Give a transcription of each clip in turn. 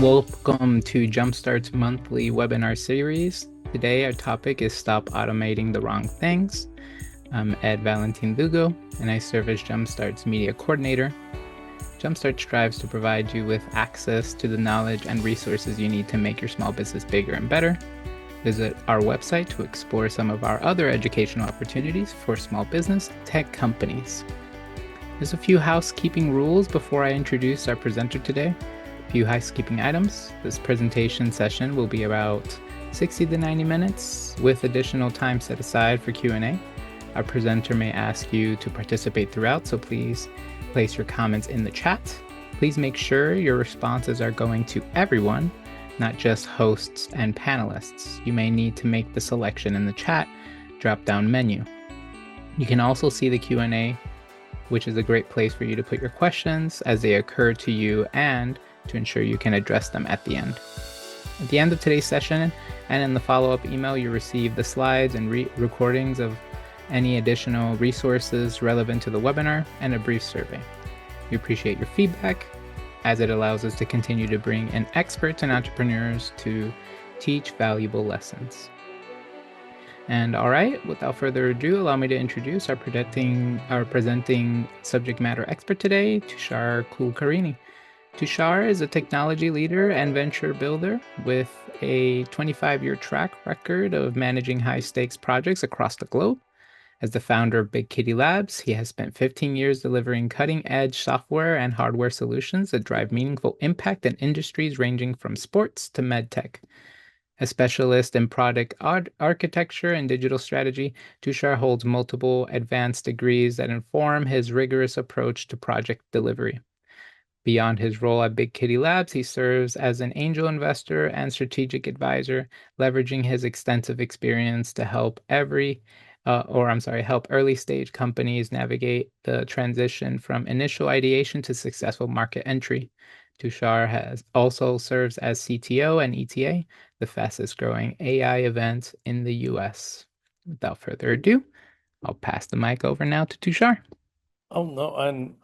Welcome to JumpStart's monthly webinar series. Today, our topic is Stop Automating the Wrong Things. I'm Ed Valentin Lugo, and I serve as JumpStart's media coordinator. JumpStart strives to provide you with access to the knowledge and resources you need to make your small business bigger and better. Visit our website to explore some of our other educational opportunities for small business tech companies. There's a few housekeeping rules before I introduce our presenter today. A few housekeeping items. This presentation session will be about 60 to 90 minutes with additional time set aside for Q&A. Our presenter may ask you to participate throughout, so please place your comments in the chat. Please make sure your responses are going to everyone, not just hosts and panelists. You may need to make the selection in the chat drop-down menu. You can also see the Q&A, which is a great place for you to put your questions as they occur to you and to ensure you can address them at the end. At the end of today's session and in the follow-up email, you receive the slides and recordings of any additional resources relevant to the webinar and a brief survey. We appreciate your feedback as it allows us to continue to bring in experts and entrepreneurs to teach valuable lessons. And all right, without further ado, allow me to introduce our presenting subject matter expert today, Tushar Kulkarni. Tushar is a technology leader and venture builder with a 25-year track record of managing high-stakes projects across the globe. As the founder of Big Kitty Labs, he has spent 15 years delivering cutting-edge software and hardware solutions that drive meaningful impact in industries ranging from sports to medtech. A specialist in product architecture and digital strategy, Tushar holds multiple advanced degrees that inform his rigorous approach to project delivery. Beyond his role at Big Kitty Labs, he serves as an angel investor and strategic advisor, leveraging his extensive experience to help help early stage companies navigate the transition from initial ideation to successful market entry. Tushar has also serves as CTO and ETA, the fastest growing AI event in the US. Without further ado, I'll pass the mic over now to Tushar. Oh, no, and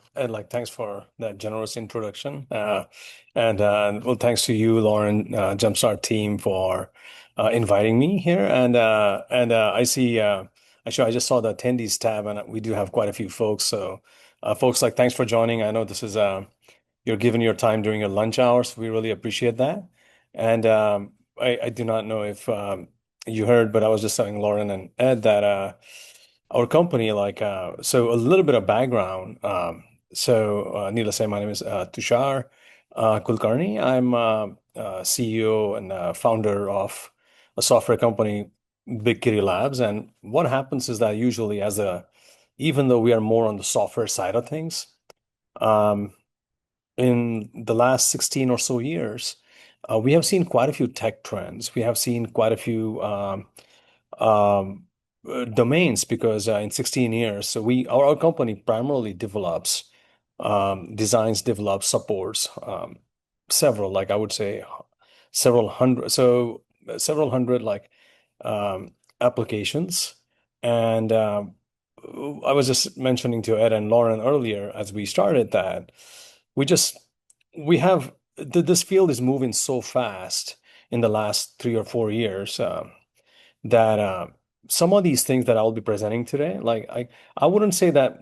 thanks for that generous introduction. Well, thanks to you, Lauren, JumpStart team for inviting me here. I see, actually, I just saw the attendees tab, and we do have quite a few folks. So, folks, thanks for joining. I know this is you're giving your time during your lunch hours. We really appreciate that. And I do not know if you heard, but I was just telling Lauren and Ed that our company, so a little bit of background. Needless to say, my name is Tushar Kulkarni. I'm CEO and founder of a software company, Big Kitty Labs. And what happens is that usually, even though we are more on the software side of things, in the last 16 or so years, we have seen quite a few tech trends. We have seen quite a few domains because in 16 years, so our company primarily develops, designs, develops, supports several, I would say, several hundred, applications. And I was just mentioning to Ed and Lauren earlier as we started that we have this field is moving so fast in the last 3 or 4 years that some of these things that I'll be presenting today, I wouldn't say that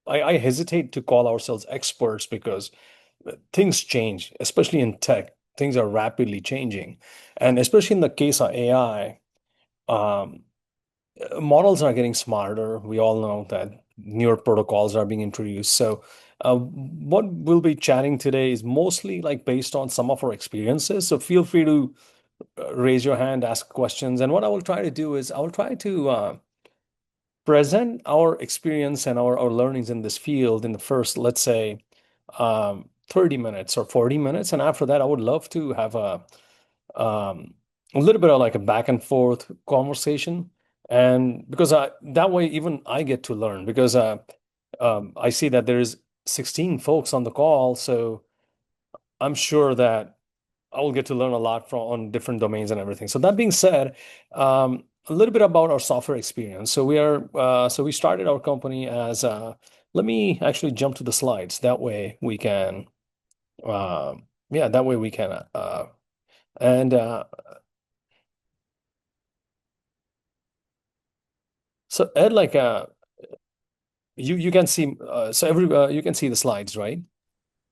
I hesitate to call ourselves experts because things change, especially in tech. Things are rapidly changing, and especially in the case of AI, models are getting smarter. We all know that newer protocols are being introduced. So what we'll be chatting today is mostly based on some of our experiences. So feel free to raise your hand, ask questions. And what I will try to do is I will try to present our experience and our learnings in this field in the first, let's say, 30 minutes or 40 minutes. And after that, I would love to have a little bit of a back and forth conversation. And because that way, even I get to learn because I see that there's 16 folks on the call. So I'm sure that I will get to learn a lot on different domains and everything. So that being said, a little bit about our software experience. So we started our company let me actually jump to the slides. That way we can Yeah, that way we can and so Ed, like you can see you can see the slides, right?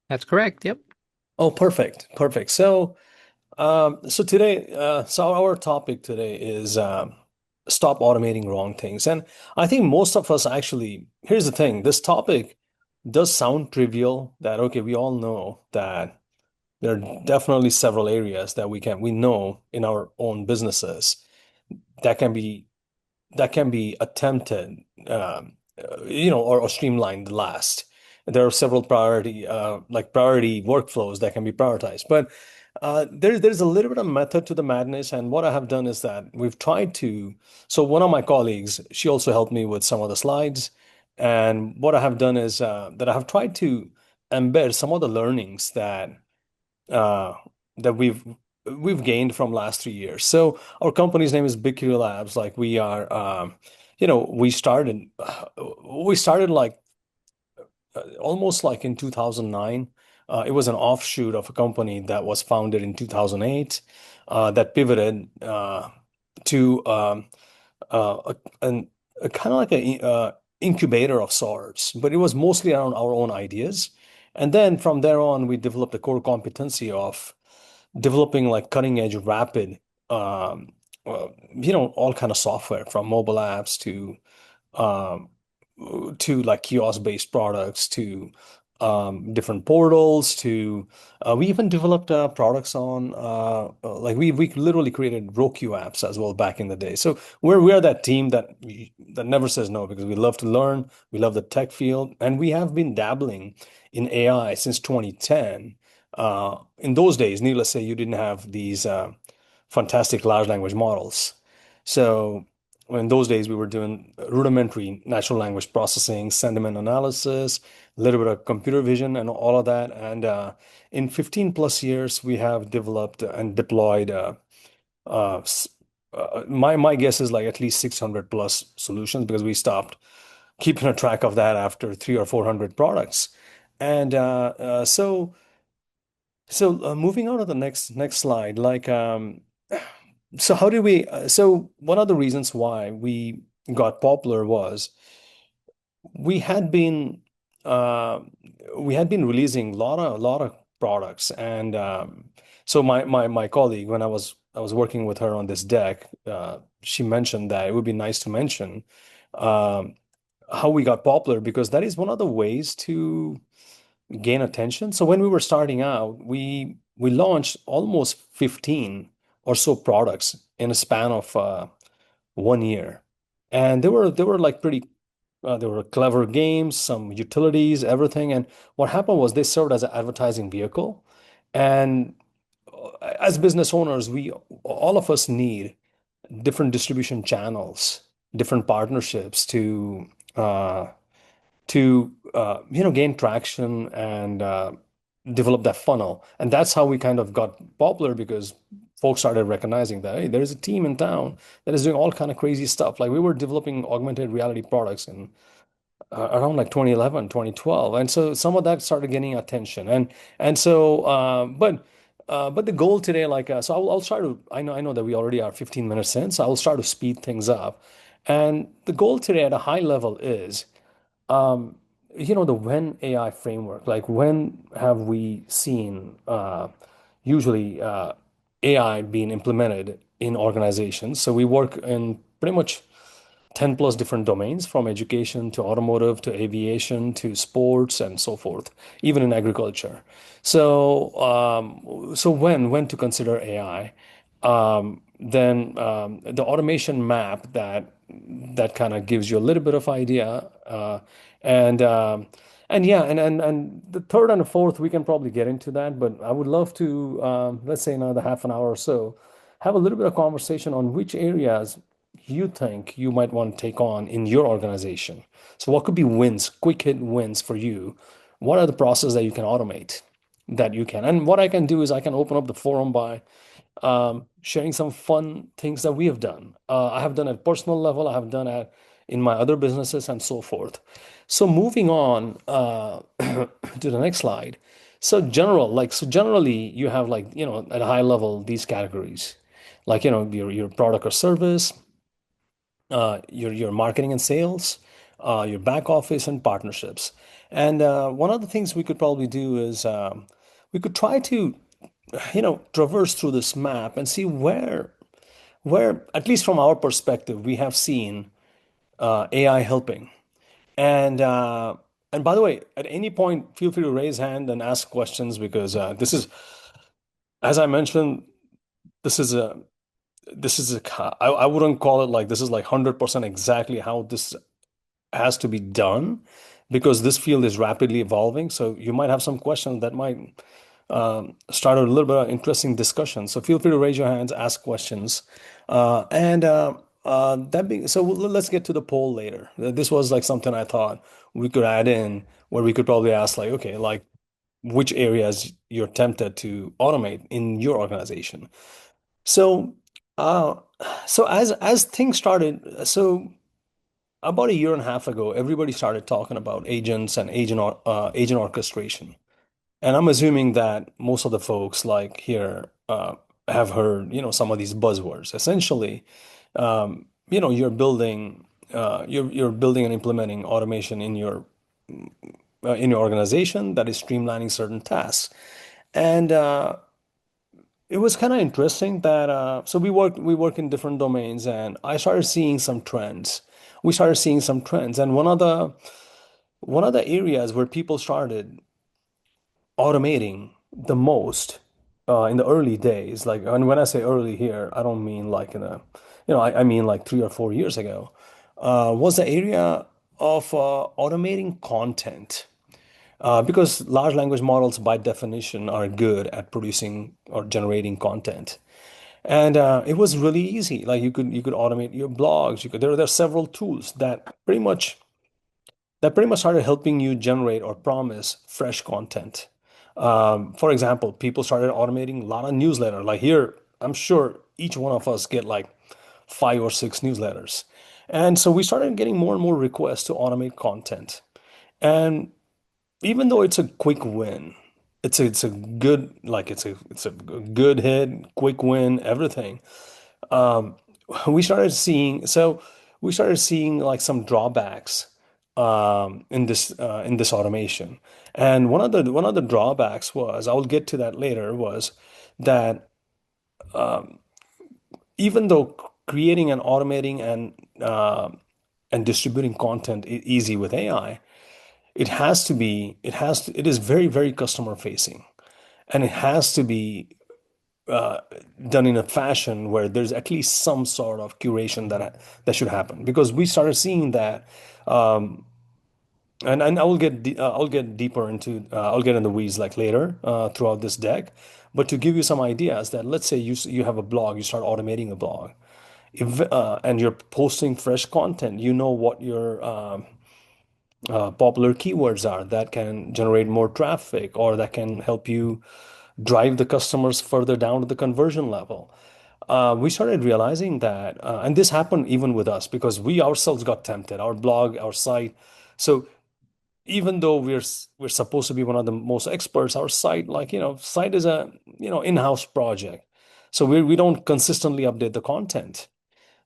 That's correct. Yep. Oh, perfect, perfect. So today, so our topic today is stop automating wrong things. And I think most of us actually, here's the thing, this topic does sound trivial that, okay, we all know that there are definitely several areas that we know in our own businesses that can be attempted, or streamlined last. There are several priority workflows that can be prioritized, but there's a little bit of method to the madness. And what I have done is that we've tried to. So one of my colleagues, she also helped me with some of the slides, and what I have done is that I have tried to embed some of the learnings uh, that we've gained from last 3 years. So our company's name is BigQ Labs. Like we are, we started like almost like in 2009. It was an offshoot of a company that was founded in 2008 that pivoted to an, a kind of like a incubator of sorts, but it was mostly around our own ideas. And then from there on, we developed a core competency of developing like cutting edge, rapid, um, all kind of software from mobile apps um, to like kiosk-based products to different portals to we even developed products on like we literally created Roku apps as well back in the day. So we're that team that never says no because we love to learn, we love the tech field, and we have been dabbling in AI since 2010. In those days, needless to say, you didn't have these fantastic large language models. So in those days, we were doing rudimentary natural language processing, sentiment analysis, a little bit of computer vision, and all of that. And in 15 plus years, we have developed and deployed. Uh, s- my guess is like at least 600 plus solutions because we stopped keeping a track of that after 300 or 400 products. And moving on to the next slide, so how did we? So one of the reasons why we got popular was we had been uh, we had been releasing a lot of products, and so my colleague, when I was working with her on this deck, she mentioned that it would be nice to mention um, how we got popular because that is one of the ways to gain attention. So when we were starting out, we launched almost 15 or so products in a span of 1 year, and they were like pretty. There were clever games, some utilities, everything. And what happened was they served as an advertising vehicle. And as business owners, we all of us need different distribution channels, different partnerships uh, to gain traction and develop that funnel. And that's how we kind of got popular because folks started recognizing that hey, there is a team in town that is doing all kind of crazy stuff. Like we were developing augmented reality products and around like 2011, 2012, and so some of that started getting attention. And so but the goal today, so I'll try to, I know that we already are 15 minutes in, so I will start to speed things up. And the goal today at a high level is um, the when AI framework. Like when have we seen usually AI being implemented in organizations? So we work in pretty much 10 plus different domains, from education to automotive to aviation to sports and so forth, even in agriculture. So when to consider AI? Then the automation map that kind of gives you a little bit of idea, and and yeah, and the third and the fourth we can probably get into that, but I would love to let's say another half an hour or so have a little bit of conversation on which areas you think you might want to take on in your organization. So what could be wins, quick hit wins for you? What are the processes that you can automate that you can? And what I can do is I can open up the forum by sharing some fun things that we have done. I have done at personal level, I have done at in my other businesses and so forth. So moving on to the next slide. So generally you have like, at a high level, these categories, like, your product or service, your marketing and sales, your back office and partnerships. And one of the things we could probably do is we could try to, traverse through this map and see where, at least from our perspective, we have seen AI helping. And and by the way, at any point, feel free to raise hand and ask questions because this is, as I mentioned, this is a I wouldn't call it like this is like 100% exactly how this has to be done because this field is rapidly evolving. So you might have some questions that might start a little bit of interesting discussion. So feel free to raise your hands, ask questions, and that being so, let's get to the poll later. This was like something I thought we could add in where we could probably ask like, okay, like which areas you're tempted to automate in your organization. So, uh, so as things started, so about a year and a half ago, everybody started talking about agents and agent orchestration. And I'm assuming that most of the folks like here have heard, some of these buzzwords. Essentially, you're building and implementing automation in your organization that is streamlining certain tasks. And it was kind of interesting that so we work in different domains, and I started seeing some trends. We started seeing some trends, and one of the areas where people started automating the most in the early days, like, and when I say early here, I don't mean like I mean like 3 or 4 years ago, was the area of automating content. Because large language models, by definition, are good at producing or generating content, and it was really easy. Like you could automate your blogs. There are several tools that pretty much started helping you generate or promise fresh content. For example, people started automating a lot of newsletter. Like here, I'm sure each one of us get like 5 or 6 newsletters. And so we started getting more and more requests to automate content. And even though it's a quick win, it's a good like it's a good hit, quick win, everything. Um, we started seeing like some drawbacks in this automation. And one of the drawbacks was, I will get to that later, was that even though creating and automating and distributing content is easy with AI, it is very, very customer facing, and it has to be done in a fashion where there's at least some sort of curation that should happen, because we started seeing that. And I'll get deeper into I'll get in the weeds like later throughout this deck. But to give you some ideas, that let's say you have a blog, you start automating a blog, if and you're posting fresh content, you know what your popular keywords are that can generate more traffic or that can help you drive the customers further down to the conversion level. We started realizing that, and this happened even with us because we ourselves got tempted, our blog, our site. So even though we're supposed to be one of the most experts, our site, like, site is a, in-house project. So we don't consistently update the content.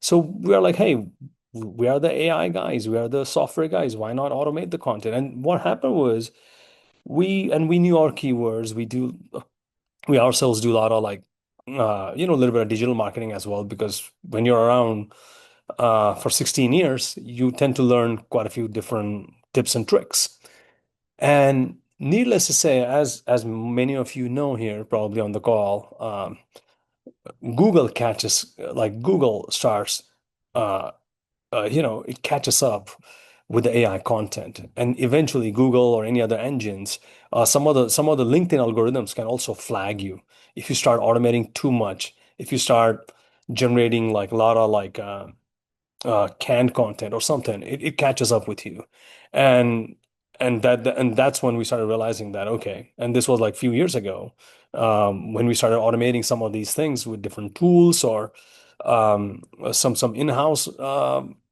So we are like, hey, we are the AI guys, we are the software guys. Why not automate the content? And what happened was we knew our keywords. We ourselves do a lot of like, a little bit of digital marketing as well, because when you're around for 16 years, you tend to learn quite a few different tips and tricks. And needless to say, as many of you know here, probably on the call, Google starts, uh, it catches up with the AI content, and eventually Google or any other engines, some of the LinkedIn algorithms can also flag you if you start automating too much, if you start generating like a lot of like canned content or something, it catches up with you. And that's when we started realizing that, okay, and this was like a few years ago, when we started automating some of these things with different tools or some in-house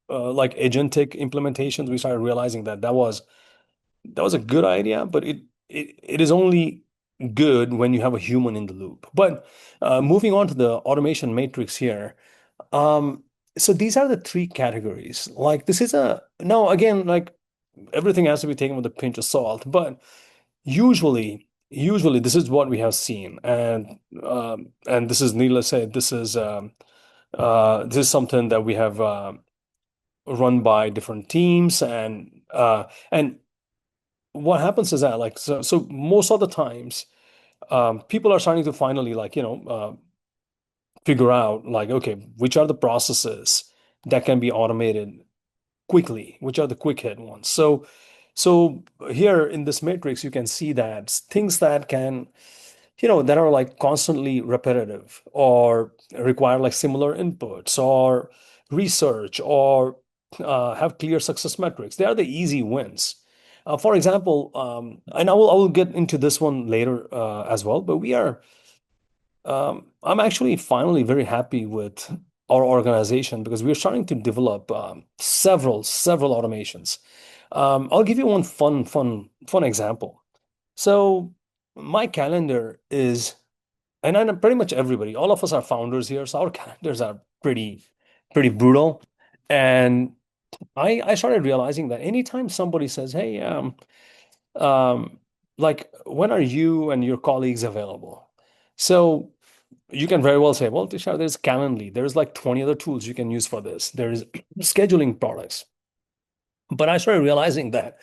like agentic implementations. We started realizing that that was a good idea, but it is only good when you have a human in the loop. But moving on to the automation matrix here. Um, so these are the three categories. Like this is a now again, like everything has to be taken with a pinch of salt, but usually this is what we have seen. And this is needless to say, this is something that we have run by different teams and what happens is that like so most of the times people are starting to finally like figure out like okay which are the processes that can be automated quickly, which are the quick hit ones. So here in this matrix you can see that things that can that are like constantly repetitive or require like similar inputs or research or have clear success metrics. They are the easy wins. For example, and I will get into this one later as well, but I'm actually finally very happy with our organization because we're starting to develop several automations. I'll give you one fun example. So my calendar is, and I know pretty much everybody, all of us are founders here, so our calendars are pretty brutal. And I started realizing that anytime somebody says, "Hey, um, like when are you and your colleagues available?" So you can very well say, "Well, Tushar, there's Calendly. There's like 20 other tools you can use for this. There's scheduling products." But I started realizing that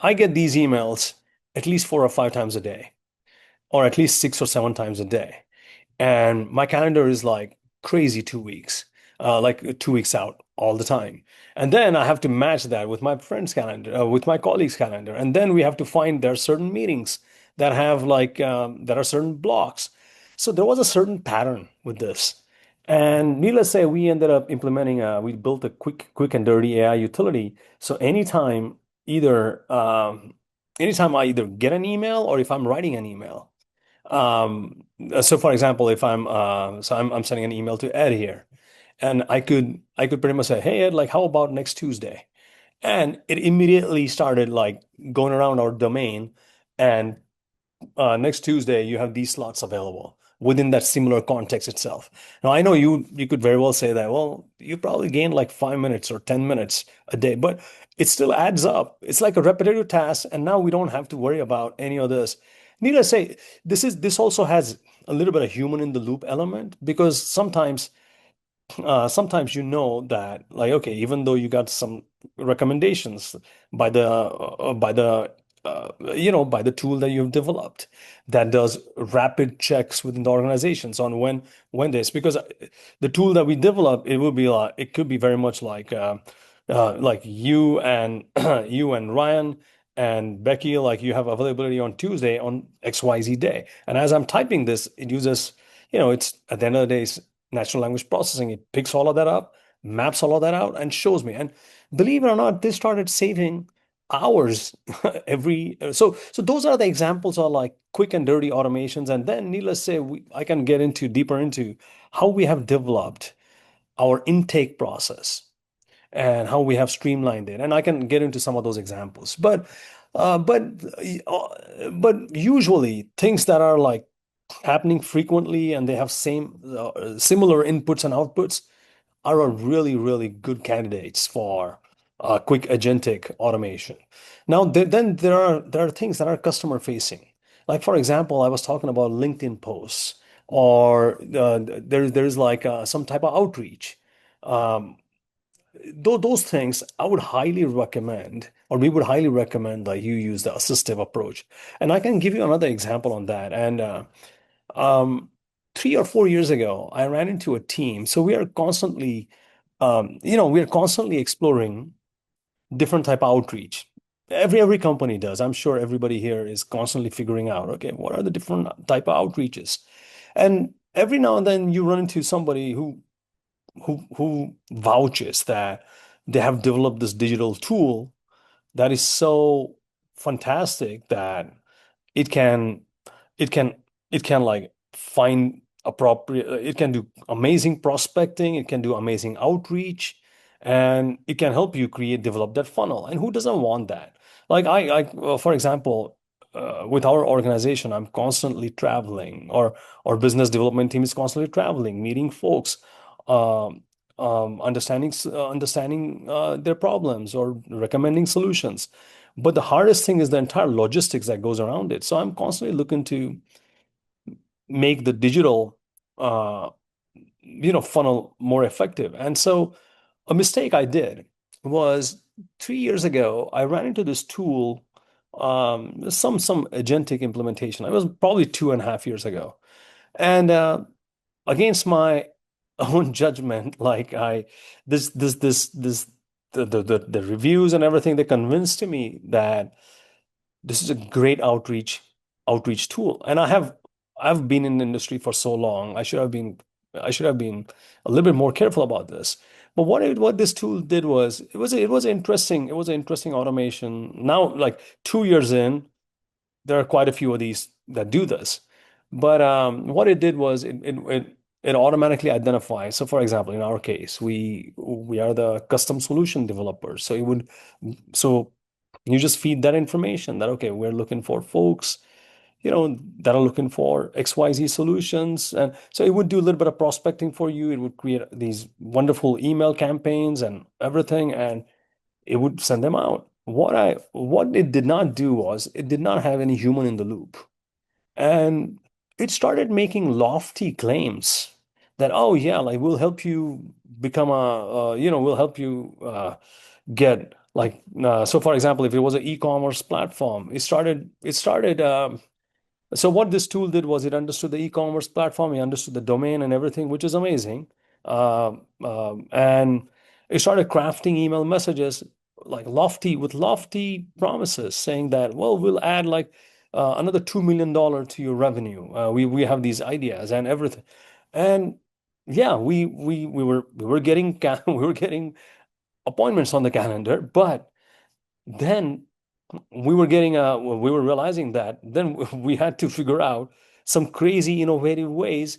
I get these emails at least 4 or 5 times a day, or at least 6 or 7 times a day. And my calendar is like crazy 2 weeks, like 2 weeks out all the time. And then I have to match that with my friend's calendar, with my colleague's calendar. And then we have to find there are certain meetings that have like, there are certain blocks. So there was a certain pattern with this. And needless to say, we ended up implementing, we built a quick and dirty AI utility. So anytime I either get an email or if I'm writing an email, so for example, if I'm sending an email to Ed here, and I could pretty much say, "Hey Ed, like how about next Tuesday?" And it immediately started like going around our domain, and next Tuesday you have these slots available within that similar context itself. Now I know you could very well say that, well, you probably gain like 5 minutes or 10 minutes a day, but it still adds up. It's like a repetitive task, and now we don't have to worry about any of this. Needless to say, this also has a little bit of human in the loop element because sometimes you know that like okay even though you got some recommendations by the tool that you've developed that does rapid checks within the organizations on when this because the tool that we develop it will be like it could be very much like you and you and Ryan and Becky, like you have availability on Tuesday on XYZ day. And as I'm typing this, it uses, it's at the end of the day, it's natural language processing. It picks all of that up, maps all of that out, and shows me. And believe it or not, this started saving hours every. So those are the examples of like quick and dirty automations. And then, needless to say, I can get into deeper into how we have developed our intake process and how we have streamlined it. And I can get into some of those examples. Uh, but but usually things that are like happening frequently and they have similar inputs and outputs are a really good candidates for quick agentic automation. Now then there are things that are customer facing. Like for example, I was talking about LinkedIn posts or there's like some type of outreach. Um, those things I would highly recommend, or we would highly recommend that you use the assistive approach. And I can give you another example on that. And um, 3 or 4 years ago, I ran into a team. So we are constantly exploring different type of outreach. Every company does. I'm sure everybody here is constantly figuring out, okay, what are the different type of outreaches? And every now and then you run into somebody who vouches that they have developed this digital tool that is so fantastic that it can it can it can like find appropriate it can do amazing prospecting, it can do amazing outreach, and it can help you develop that funnel. And who doesn't want that? Like for example, with our organization, I'm constantly traveling, or our business development team is constantly traveling, meeting folks, um, understanding their problems or recommending solutions. But the hardest thing is the entire logistics that goes around it. So I'm constantly looking to make the digital uh, funnel more effective. And so a mistake I did was 3 years ago, I ran into this tool, some agentic implementation. It was probably 2.5 years ago. And against my own judgment, like I this the reviews and everything, they convinced me that this is a great outreach tool. And I've been in the industry for so long. I should have been a little bit more careful about this. But what this tool did was it was an interesting automation. Now, like 2 years in, there are quite a few of these that do this. But what it did was it automatically identifies. So, for example, in our case, we are the custom solution developers. So you just feed that information that, okay, we're looking for folks, that are looking for XYZ solutions. And so it would do a little bit of prospecting for you. It would create these wonderful email campaigns and everything, and it would send them out. What it did not do was it did not have any human in the loop. And it started making lofty claims that, oh yeah, like we'll help you become we'll help you get like so for example, if it was an e-commerce platform, it started so what this tool did was it understood the e-commerce platform, it understood the domain and everything, which is amazing. And it started crafting email messages like lofty promises, saying that, well, we'll add like another $2 million to your revenue. We have these ideas and everything, and yeah, we were getting we were getting appointments on the calendar, but then we were realizing that then we had to figure out some crazy innovative ways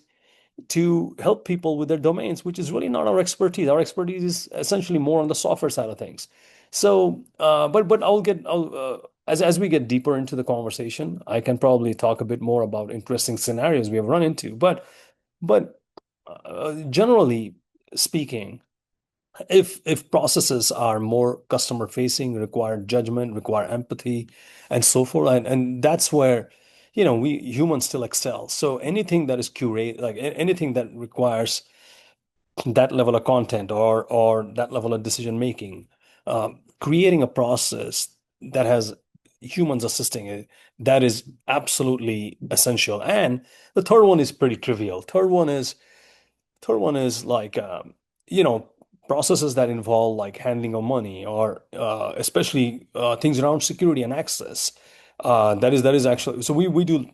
to help people with their domains, which is really not our expertise. Our expertise is essentially more on the software side of things. So but as we get deeper into the conversation, I can probably talk a bit more about interesting scenarios we have run into. But generally speaking, if processes are more customer facing, require judgment, require empathy, and so forth, and that's where we humans still excel. So anything that is curate, like anything that requires that level of content or that level of decision making, creating a process that has humans assisting it, that is absolutely essential. And the third one is pretty trivial. Third one is like you know processes that involve like handling of money, or especially things around security and access. That is actually, so we do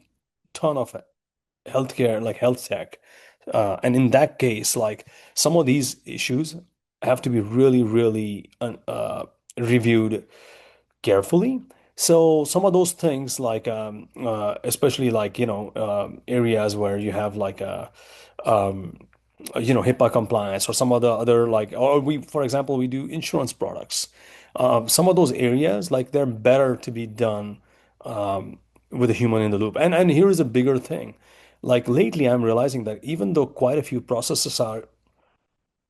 ton of healthcare, like health tech, and in that case, like some of these issues have to be really, really reviewed carefully. So some of those things, like especially like areas where you have like a um, HIPAA compliance, or some other like, or we, for example, we do insurance products. Some of those areas, like they're better to be done with a human in the loop. And here is a bigger thing. Like lately, I'm realizing that even though quite a few processes are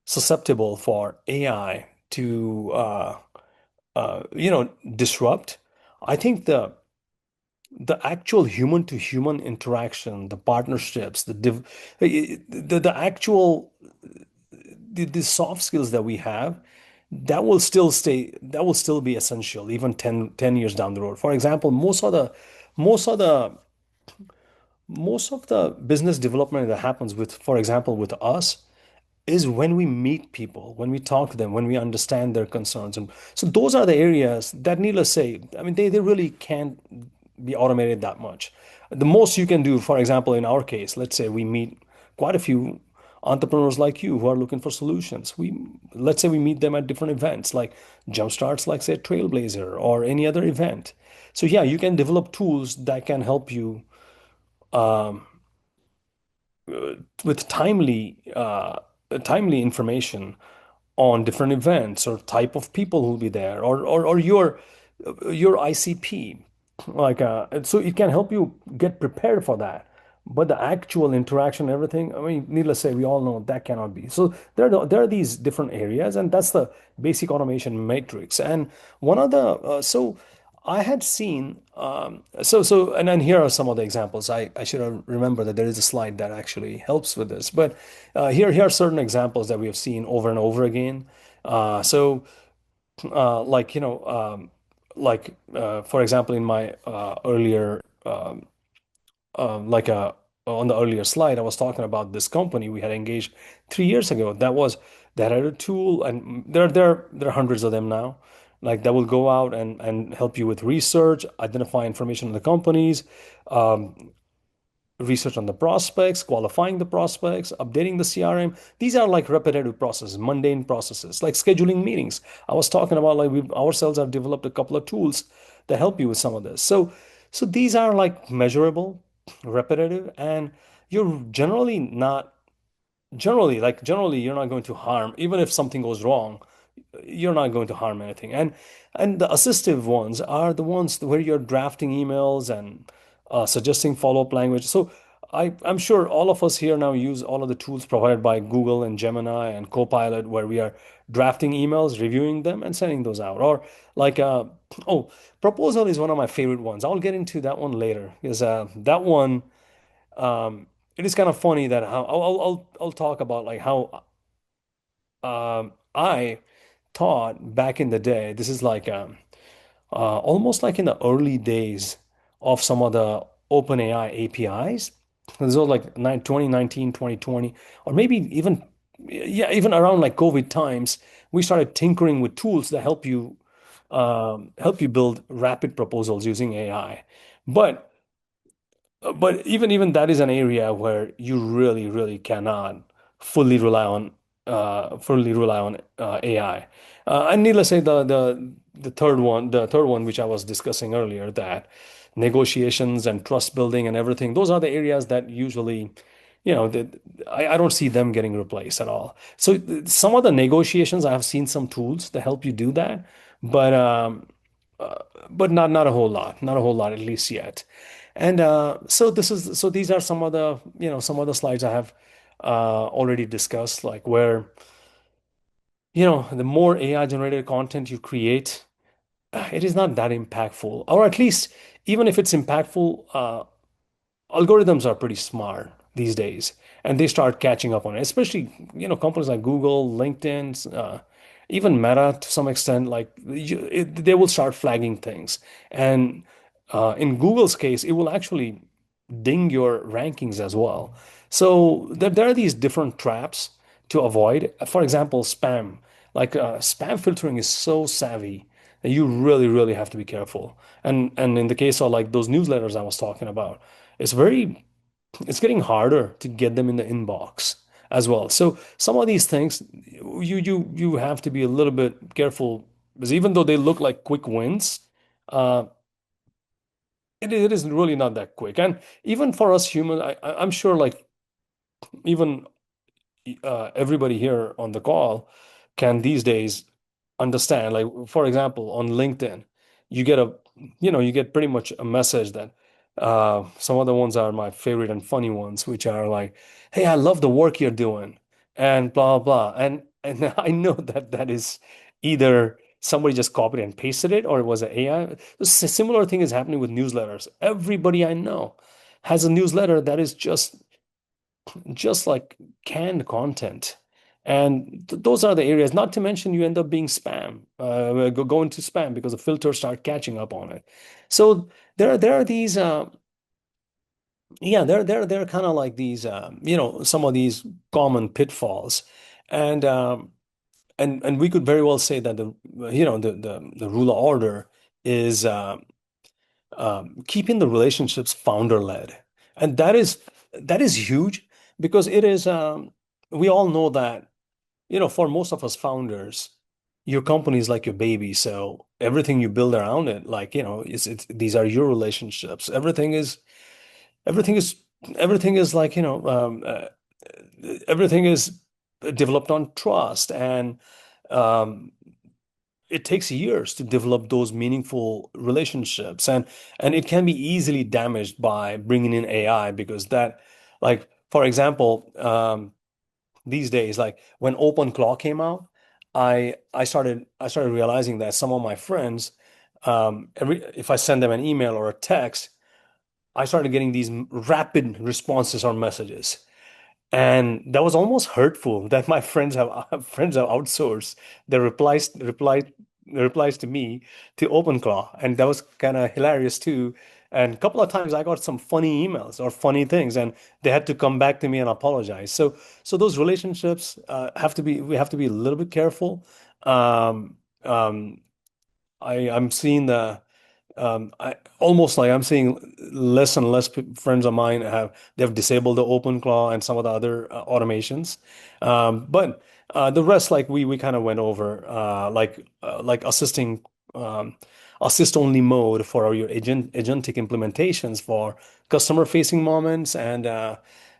susceptible for AI to disrupt, I think the actual human to human interaction, the partnerships, the actual the soft skills that we have, that will still be essential even 10 years down the road. For example, most of the most of the business development that happens with, for example, with us, is when we meet people, when we talk to them, when we understand their concerns. And so those are the areas that, needless to say, I mean, they really can't be automated that much. The most you can do, for example, in our case, let's say we meet quite a few entrepreneurs like you who are looking for solutions. Let's say we meet them at different events, like JumpStarts, like say Trailblazer or any other event. So yeah, you can develop tools that can help you um, with timely information on different events or type of people who'll be there, or your ICP. so it can help you get prepared for that. But the actual interaction, everything, I mean, needless to say, we all know that cannot be. So there are these different areas, and that's the basic automation matrix. And one of the so I had seen and then here are some of the examples. I should have remembered that there is a slide that actually helps with this. But here are certain examples that we have seen over and over again. So like for example, in my earlier like on the earlier slide, I was talking about this company we had engaged 3 years ago. That had a tool, and there are hundreds of them now. Like that will go out and help you with research, identify information on the companies, um, research on the prospects, qualifying the prospects, updating the CRM. These are like repetitive processes, mundane processes, like scheduling meetings. I was talking about like we ourselves have developed a couple of tools that help you with some of this. So these are like measurable, repetitive, and you're generally you're not going to harm, even if something goes wrong, you're not going to harm anything. And the assistive ones are the ones where you're drafting emails and suggesting follow-up language. So I'm sure all of us here now use all of the tools provided by Google and Gemini and Copilot, where we are drafting emails, reviewing them, and sending those out. Or like, oh, proposal is one of my favorite ones. I'll get into that one later because that one, it is kind of funny that how I'll talk about like how I thought back in the day, this is like almost like in the early days of some of the OpenAI APIs. This was like 2019, 2020, or maybe even, yeah, even around like COVID times, we started tinkering with tools that help you build rapid proposals using AI. But but even that is an area where you really cannot fully rely on AI. And needless to say, the third one which I was discussing earlier, that negotiations and trust building and everything, those are the areas that usually, I don't see them getting replaced at all. So some of the negotiations, I have seen some tools that help you do that, but uh, but not a whole lot, not a whole lot at least yet. And so these are some of the slides I have already discussed, like where the more AI generated content you create, it is not that impactful, or at least even if it's impactful, algorithms are pretty smart these days, and they start catching up on it. Especially companies like Google, LinkedIn, even Meta to some extent. Like they will start flagging things, and in Google's case, it will actually ding your rankings as well. So there are these different traps to avoid. For example, spam. Like spam filtering is so savvy that you really have to be careful. And in the case of like those newsletters I was talking about, it's very it's getting harder to get them in the inbox as well. So some of these things you have to be a little bit careful, because even though they look like quick wins, uh, it is really not that quick. And even for us human, I'm sure like even everybody here on the call can these days understand. Like, for example, on LinkedIn, you get you get pretty much a message that some of the ones are my favorite and funny ones, which are like, "Hey, I love the work you're doing," and blah blah. And I know that that is either somebody just copied and pasted it, or it was an AI. Similar thing is happening with newsletters. Everybody I know has a newsletter that is just like canned content. And those are the areas, not to mention you end up being spam, go into spam because the filters start catching up on it. So there are these, yeah, there are kind of like these, some of these common pitfalls. And, and we could very well say that the rule of order is, keeping the relationships founder led. And that is huge, because it is we all know that for most of us founders, your company is like your baby. So everything you build around it, like it's these are your relationships. Everything is everything is like everything is developed on trust. And um, it takes years to develop those meaningful relationships, and it can be easily damaged by bringing in AI because that, like for example, these days, like when OpenClaw came out, I started realizing that some of my friends, every if I send them an email or a text, I started getting these rapid responses or messages. And that was almost hurtful that my friends have friends have outsourced their replies to me to OpenClaw, and that was kind of hilarious too. And a couple of times I got some funny emails or funny things, and they had to come back to me and apologize. So those relationships we have to be a little bit careful. Um, um, I'm seeing I almost like I'm seeing less and less friends of mine they've disabled the OpenClaw and some of the other automations, but the rest like we kind of went over like um, assist only mode for your agentic implementations for customer facing moments, and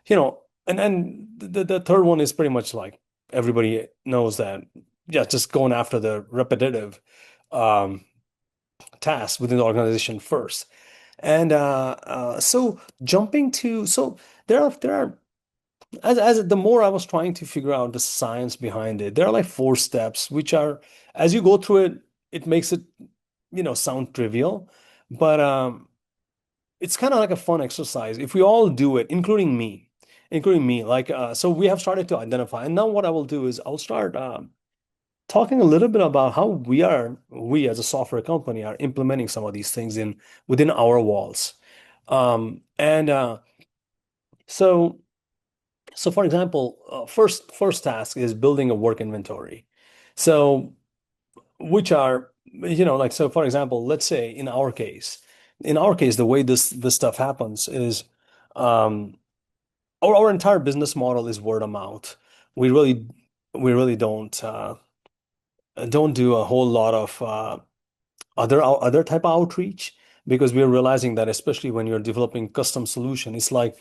you know and then the third one is pretty much like everybody knows that, yeah, just going after the repetitive um, tasks within the organization first. And so jumping to so there are as the more I was trying to figure out the science behind it, there are like four steps which are, as you go through it, it makes it sound trivial, but it's kind of like a fun exercise if we all do it, including me. Like so we have started to identify, and now what I will do is I'll start talking a little bit about how we as a software company are implementing some of these things in within our walls. And so so for example, first task is building a work inventory. So which are, like, so for example, let's say in our case, the way this stuff happens is um our entire business model is word of mouth. We really we really don't do a whole lot of other type of outreach, because we're realizing that especially when you're developing custom solution, it's like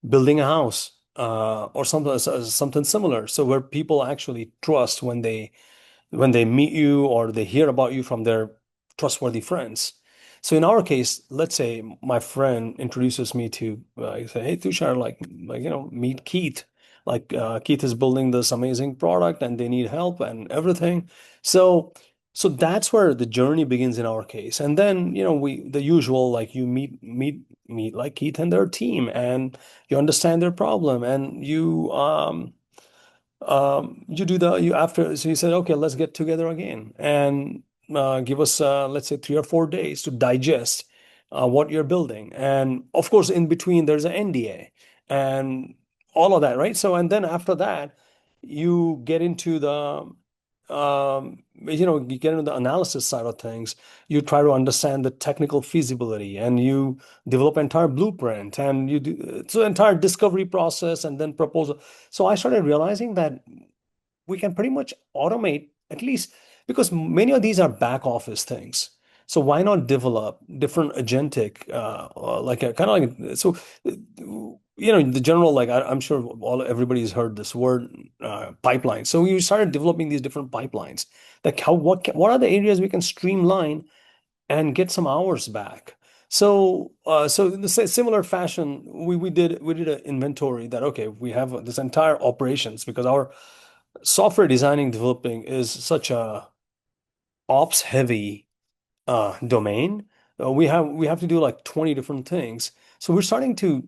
building a house or something similar. So where people actually trust when they meet you or they hear about you from their trustworthy friends. So in our case, let's say my friend introduces me to, he say, "Hey, Tushar, meet Keith. Like Keith is building this amazing product and they need help and everything." So so that's where the journey begins in our case. And then, we the usual, like you meet like Keith and their team, and you understand their problem, and you do the you after so you said, okay, let's get together again and give us let's say 3 or 4 days to digest what you're building. And of course in between there's an NDA and all of that, right? So and then after that you get into you get into the analysis side of things. You try to understand the technical feasibility, and you develop entire blueprint, and you do so entire discovery process and then proposal. So I started realizing that we can pretty much automate, at least because many of these are back office things. So why not develop different agentic, like a kind of like, so, the general, like I'm sure everybody's heard this word, pipeline. So we started developing these different pipelines. Like what are the areas we can streamline and get some hours back? So in the similar fashion, we did an inventory that, okay, we have this entire operations, because our software designing developing is such a ops heavy domain. We have to do like 20 different things. So we're starting to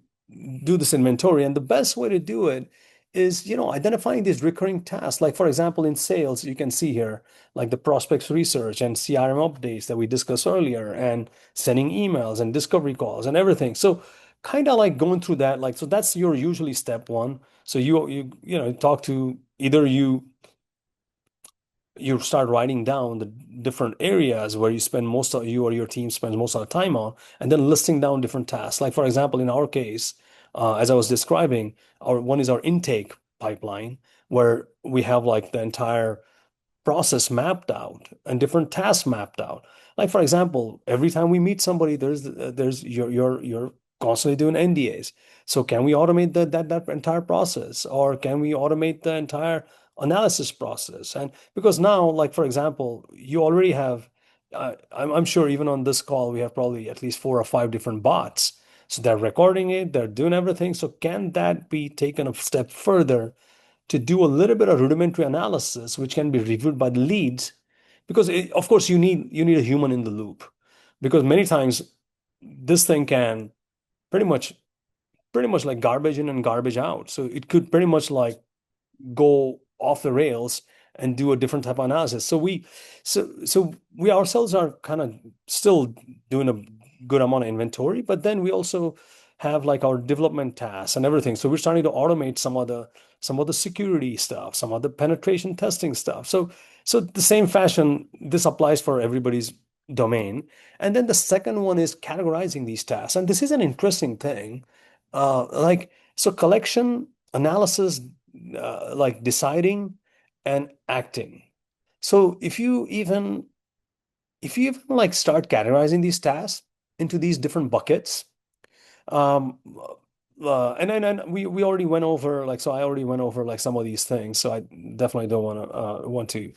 do this inventory, and the best way to do it is, identifying these recurring tasks. Like for example, in sales, you can see here like the prospects research and CRM updates that we discussed earlier, and sending emails and discovery calls and everything. So kind of like going through that, like, so that's your usually step one. So talk to either you start writing down the different areas where you or your team spends most of the time on, and then listing down different tasks. Like for example, in our case, as I was describing, our one is our intake pipeline, where we have like the entire process mapped out and different tasks mapped out. Like for example, every time we meet somebody, there's you're constantly doing NDAs. So can we automate that entire process, or can we automate the entire analysis process. And because now, like for example, you already have, I'm sure even on this call, we have probably at least 4 or 5 different bots. So they're recording it, they're doing everything. So can that be taken a step further to do a little bit of rudimentary analysis, which can be reviewed by the leads? Because of course you need a human in the loop, because many times this thing can pretty much pretty much like garbage in and garbage out. So it could pretty much like go off the rails and do a different type of analysis. So we ourselves are kind of still doing a good amount of inventory, but then we also have like our development tasks and everything. So we're starting to automate some of the security stuff, some of the penetration testing stuff. So the same fashion, this applies for everybody's domain. And then the second one is categorizing these tasks. And this is an interesting thing. Like so collection, analysis, like deciding and acting. So if you even like start categorizing these tasks into these different buckets, um, and we already went over like so I already went over like some of these things. So I definitely don't want to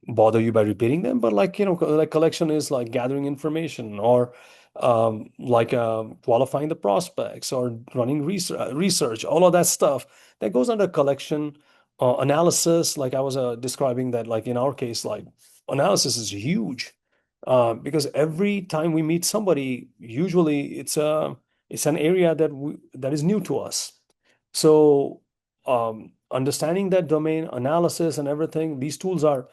bother you by repeating them. But like, like collection is like gathering information, or qualifying the prospects, or running research, all of that stuff that goes under collection. Analysis, like I was describing that, like in our case, like analysis is huge, because every time we meet somebody, usually it's an area that is new to us. So understanding that domain analysis and everything, these tools are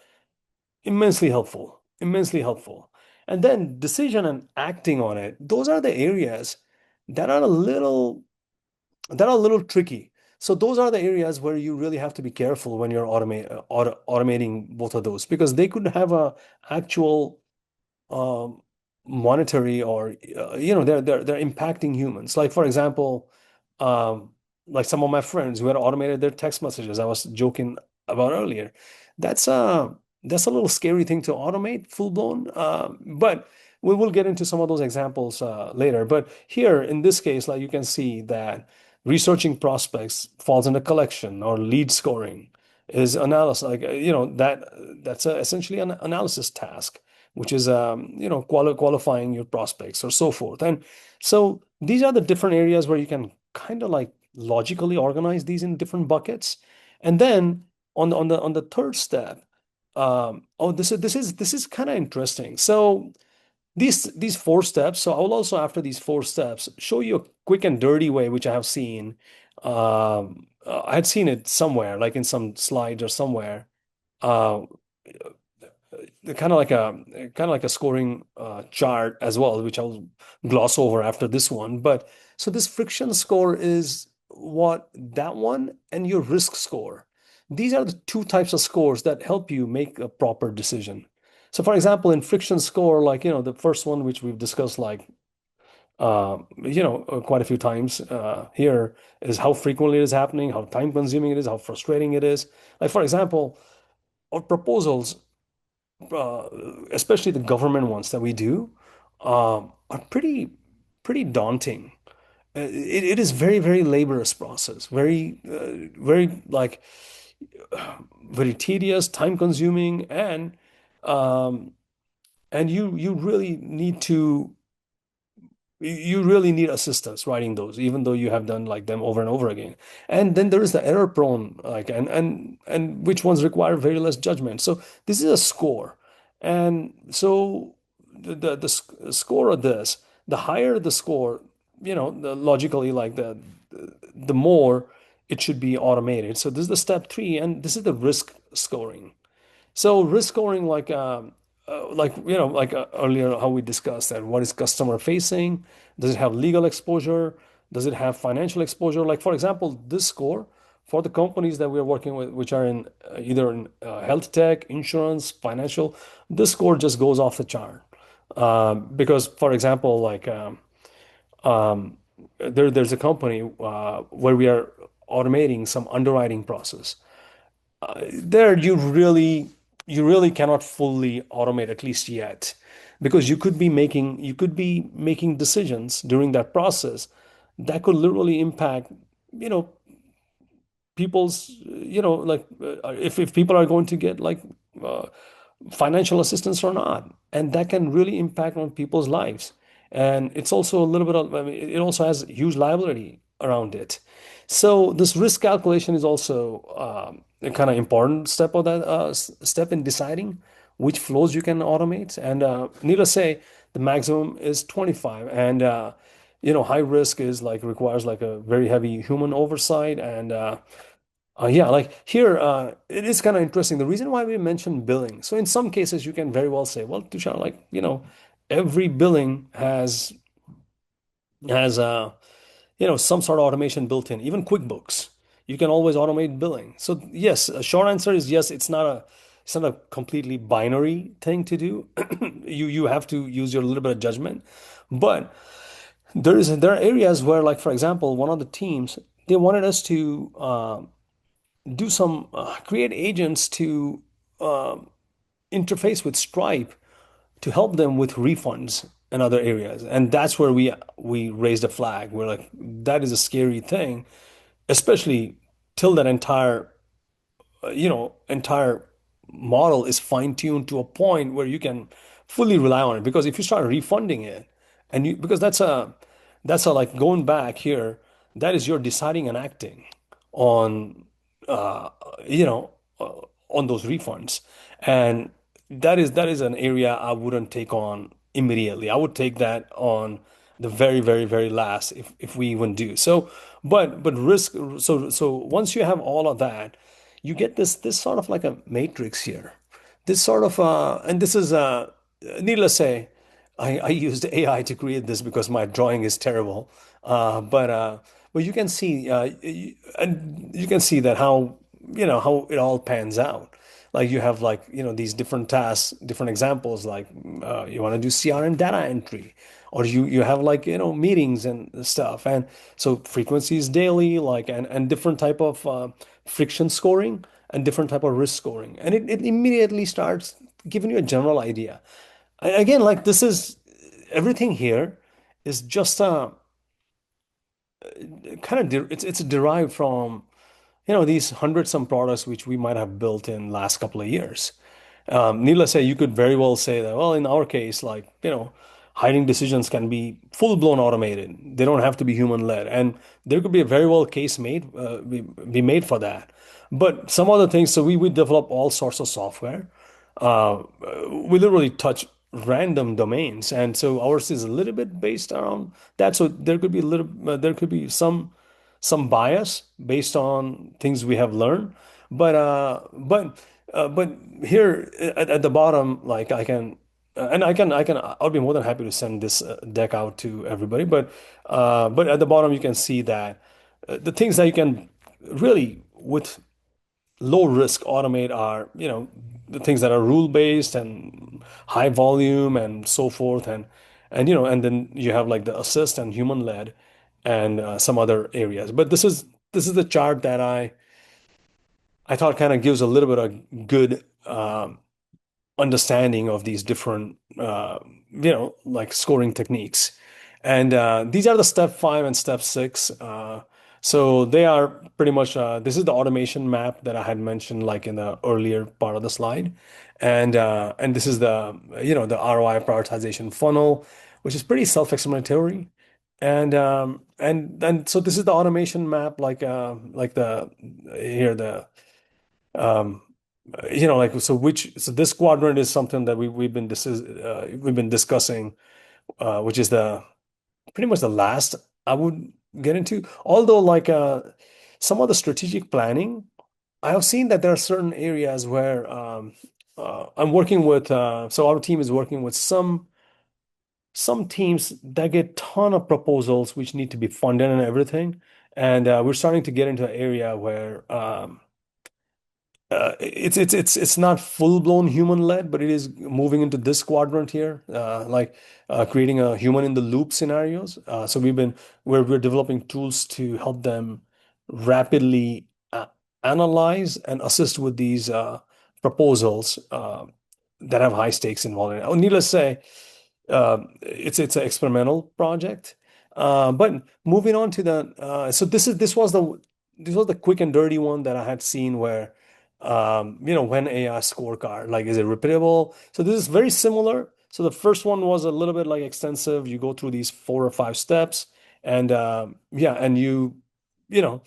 immensely helpful, immensely helpful. And then decision and acting on it, those are the areas that are a little tricky. So those are the areas where you really have to be careful when you're automating both of those, because they could have a actual um, monetary, or they're impacting humans. Like for example, um, like some of my friends who had automated their text messages, I was joking about earlier. That's a that's a little scary thing to automate full blown. But we will get into some of those examples later. But here in this case, like you can see that researching prospects falls in the collection, or lead scoring is analysis. Like that's essentially an analysis task, which is qualifying your prospects or so forth. And so these are the different areas where you can kind of like logically organize these in different buckets. And then on the third step, this is kind of interesting. So these 4 steps. So I will also, after these 4 steps, show you a quick and dirty way, which I have seen. I had seen it somewhere, like in some slides or somewhere. Uh, kind of like a scoring chart as well, which I'll gloss over after this one. But so this friction score is what that one, and your risk score. These are the 2 types of scores that help you make a proper decision. So for example, in friction score, like the first one, which we've discussed like quite a few times here, is how frequently it is happening, how time consuming it is, how frustrating it is. Like for example, our proposals, uh, especially the government ones that we do, are pretty daunting. It is very, very laborious process, very like very tedious, time consuming, um, and you really need assistance writing those, even though you have done like them over and over again. And then there is the error prone, like and which ones require very less judgment. So this is a score, and so the score of this, the higher the score, logically, like the more it should be automated. So this is the step 3, and this is the risk scoring. So risk scoring, like earlier how we discussed that, what is customer facing? Does it have legal exposure? Does it have financial exposure? Like for example, this score for the companies that we're working with, which are in either in health tech, insurance, financial, this score just goes off the chart. Because for example, like there's a company where we are automating some underwriting process. There you really cannot fully automate, at least yet, because you could be making decisions during that process that could literally impact you know people's, if people are going to get like uh, financial assistance or not, and that can really impact on people's lives. And it's also a little bit of, I mean, it also has huge liability around it. So this risk calculation is also a kind of important step of that step in deciding which flows you can automate. And needless to say, the maximum is 25, and high risk is like requires like a very heavy human oversight. And yeah, like here, it is kind of interesting. The reason why we mentioned billing. So in some cases, you can very well say, well, Tushar, like, every billing has some sort of automation built in. Even QuickBooks, you can always automate billing. So yes, a short answer is yes. It's not a completely binary thing to do. You have to use your little bit of judgment, but there are areas where, like for example, one of the teams, they wanted us to do some create agents to interface with Stripe to help them with refunds and other areas. And that's where we raised a flag. We're like, that is a scary thing, especially till that entire model is fine-tuned to a point where you can fully rely on it. Because if you start refunding it, and you because that's a like going back here, that is your deciding and acting on uh, you know on those refunds. And that is an area I wouldn't take on immediately. I would take that on the very, very, very last, if we even do so. But risk, so once you have all of that, you get this sort of like a matrix here. This sort of and this is needless to say, I used AI to create this because my drawing is terrible. But you can see and you can see that how it all pans out. Like you have like these different tasks, different examples. Like you want to do CRM data entry, or you have like meetings and stuff. And so frequencies daily, like and different type of friction scoring and different type of risk scoring, and it immediately starts giving you a general idea. Again, like this is everything here is just it's derived from these hundred some products which we might have built in last couple of years. Needless to say, you could very well say that, well, in our case, like, hiring decisions can be full-blown automated. They don't have to be human-led. And there could be a very well case be made for that. But some other things, so we develop all sorts of software. Uh, we literally touch random domains. And so ours is a little bit based around that. So there could be some bias based on things we have learned. But here at the bottom, like I'll be more than happy to send this deck out to everybody. But at the bottom, you can see that the things that you can really with low risk automate are, the things that are rule based and high volume and so forth. And then you have like the assist and human led and some other areas. But this is the chart that I thought kind of gives a little bit of good understanding of these different like scoring techniques. And these are the step 5 and step 6. So they are pretty much this is the automation map that I had mentioned like in the earlier part of the slide. And this is the ROI prioritization funnel, which is pretty self-explanatory. And so this is the automation map, like the here the um, like so this quadrant is something that we've been discussing, which is the pretty much the last I would get into. Although like some of the strategic planning, I have seen that there are certain areas where I'm working with. So our team is working with some teams that get ton of proposals which need to be funded and everything, and we're starting to get into an area where it's not full-blown human-led, but it is moving into this quadrant here, like creating a human in the loop scenarios. So we're developing tools to help them rapidly analyze and assist with these proposals that have high stakes involved in it. Oh, needless to say, it's an experimental project. But moving on to the so this was this was the quick and dirty one that I had seen where, when AI scorecard, like, is it repeatable? So this is very similar. So the first one was a little bit like extensive. You go through these 4 or 5 steps, and yeah, and you know,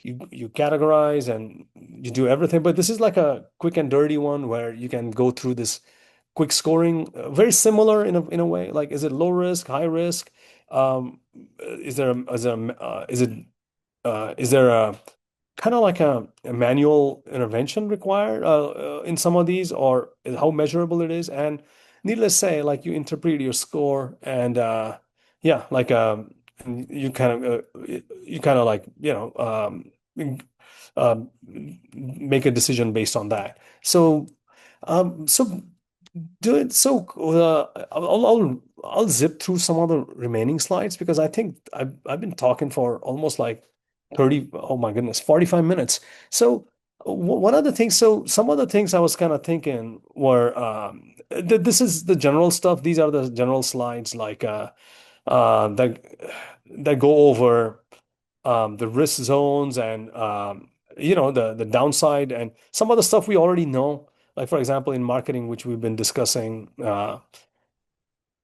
you categorize and you do everything. But this is like a quick and dirty one where you can go through this quick scoring, very similar in a way. Like, is it low risk, high risk? Is there a kind of like a manual intervention required in some of these, or how measurable it is? And needless to say, like, you interpret your score, and yeah, like you kind of like make a decision based on that. So do it. So I'll zip through some of the remaining slides because I think I've been talking for almost like 30, oh my goodness, 45 minutes. So one of the things, so some of the things I was kind of thinking were this is the general stuff. These are the general slides like that go over the risk zones and the downside and some of the stuff we already know. Like, for example, in marketing, which we've been discussing, there's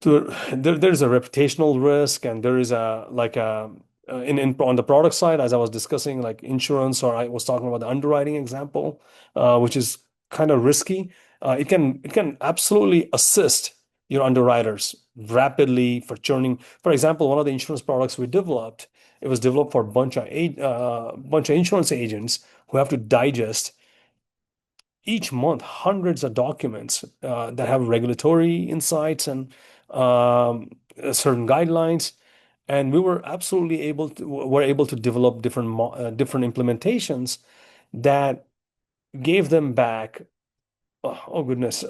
a reputational risk, and there is a like a in on the product side, as I was discussing, like insurance, or I was talking about the underwriting example, which is kind of risky. It can absolutely assist your underwriters rapidly for churning. For example, one of the insurance products we developed, it was developed for a bunch of insurance agents who have to digest each month hundreds of documents that have regulatory insights and certain guidelines. And we were absolutely able to develop different implementations that gave them back, oh goodness,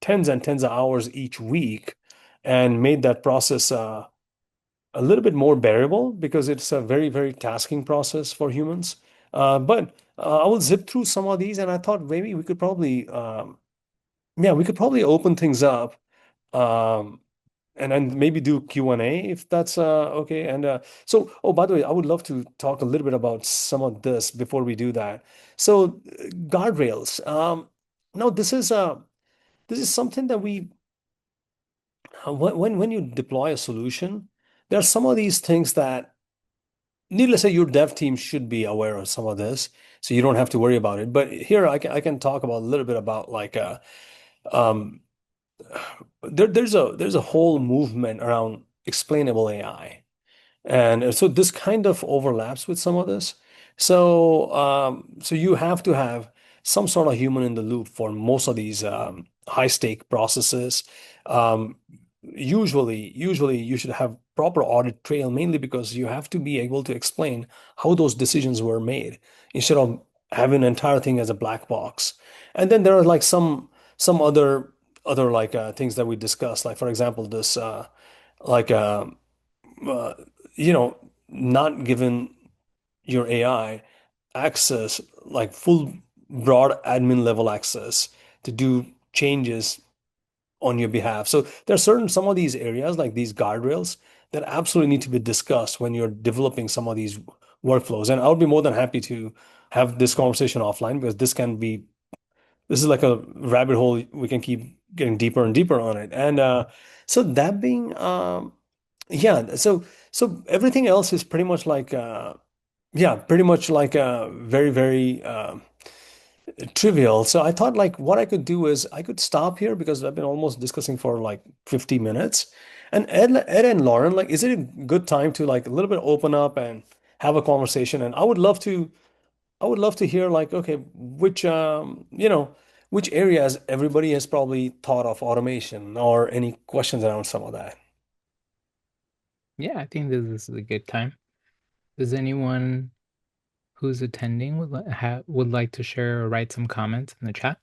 tens and tens of hours each week, and made that process a little bit more bearable because it's a very, very tasking process for humans. But I will zip through some of these, and I thought maybe we could probably open things up, um, and then maybe do Q&A if that's okay. And oh, by the way, I would love to talk a little bit about some of this before we do that. So, guardrails. No, this is something that when you deploy a solution, there are some of these things that, needless to say, your dev team should be aware of some of this, so you don't have to worry about it. But here I can talk about a little bit about like um, there's a whole movement around explainable AI. And so this kind of overlaps with some of this. So you have to have some sort of human in the loop for most of these high stake processes. Um, usually you should have proper audit trail, mainly because you have to be able to explain how those decisions were made instead of having an entire thing as a black box. And then there are like some other like things that we discussed, like for example, this like uh, not giving your AI access, like full broad admin level access to do changes on your behalf. So there are some of these areas, like these guardrails, that absolutely need to be discussed when you're developing some of these workflows. And I'll be more than happy to have this conversation offline because this is like a rabbit hole. We can keep getting deeper and deeper on it. And so that being yeah, so everything else is pretty much like pretty much like very, very trivial. So I thought like what I could do is I could stop here because I've been almost discussing for like 50 minutes. And Ed and Lauren, like, is it a good time to like a little bit open up and have a conversation? And I would love to hear like, okay, which areas everybody has probably thought of automation, or any questions around some of that. Yeah, I think this is a good time. Does anyone who's attending would like to share or write some comments in the chat?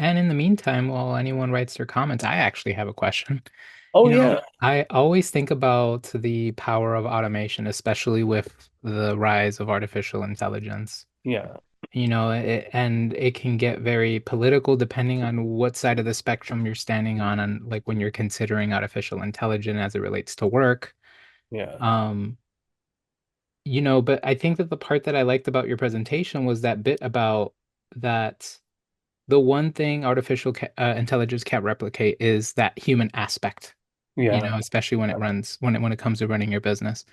And in the meantime, while anyone writes their comments, I actually have a question. Oh yeah, I always think about the power of automation, especially with the rise of artificial intelligence. yeah, And it can get very political depending on what side of the spectrum you're standing on, and like when you're considering artificial intelligence as it relates to work. yeah, Um, but I think that the part that I liked about your presentation was that bit about that the one thing intelligence can't replicate is that human aspect, Yeah, especially when when it comes to running your business.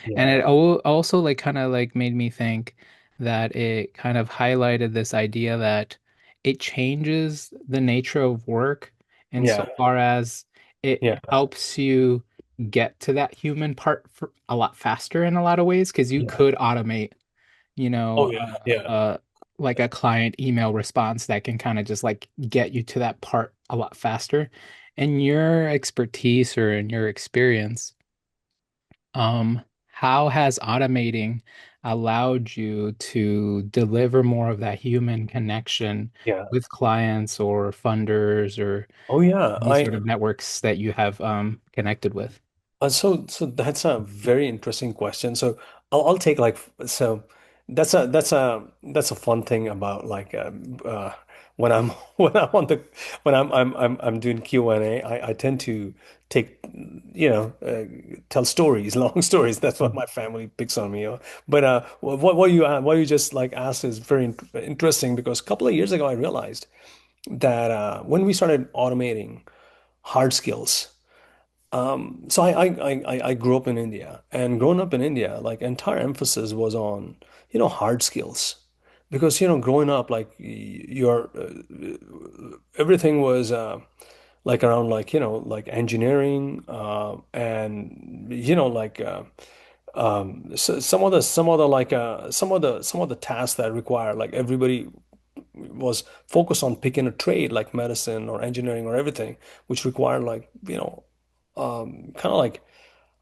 And yeah, it also like kind of like made me think that it kind of highlighted this idea that it changes the nature of work yeah, insofar as it yeah, helps you get to that human part for a lot faster in a lot of ways because you yeah. could automate, you know, Oh yeah, yeah, like a client email response that can kind of just like get you to that part a lot faster. In your expertise or in your experience, how has automating allowed you to deliver more of that human connection yeah. with clients or funders or Oh yeah. any sort of networks that you have connected with? So that's a very interesting question. So I'll take like so that's a fun thing about like when I'm when I'm on the when I'm doing Q&A, I tend to take tell stories, long stories. That's what Mm. my family picks on me. But what you just like asked is very interesting because a couple of years ago I realized that when we started automating hard skills. So I grew up in India, and growing up in India, like entire emphasis was on, hard skills. Because, growing up, like your everything was like around like, like engineering and so some of the tasks that require like everybody was focused on picking a trade like medicine or engineering or everything, which required like, kind of like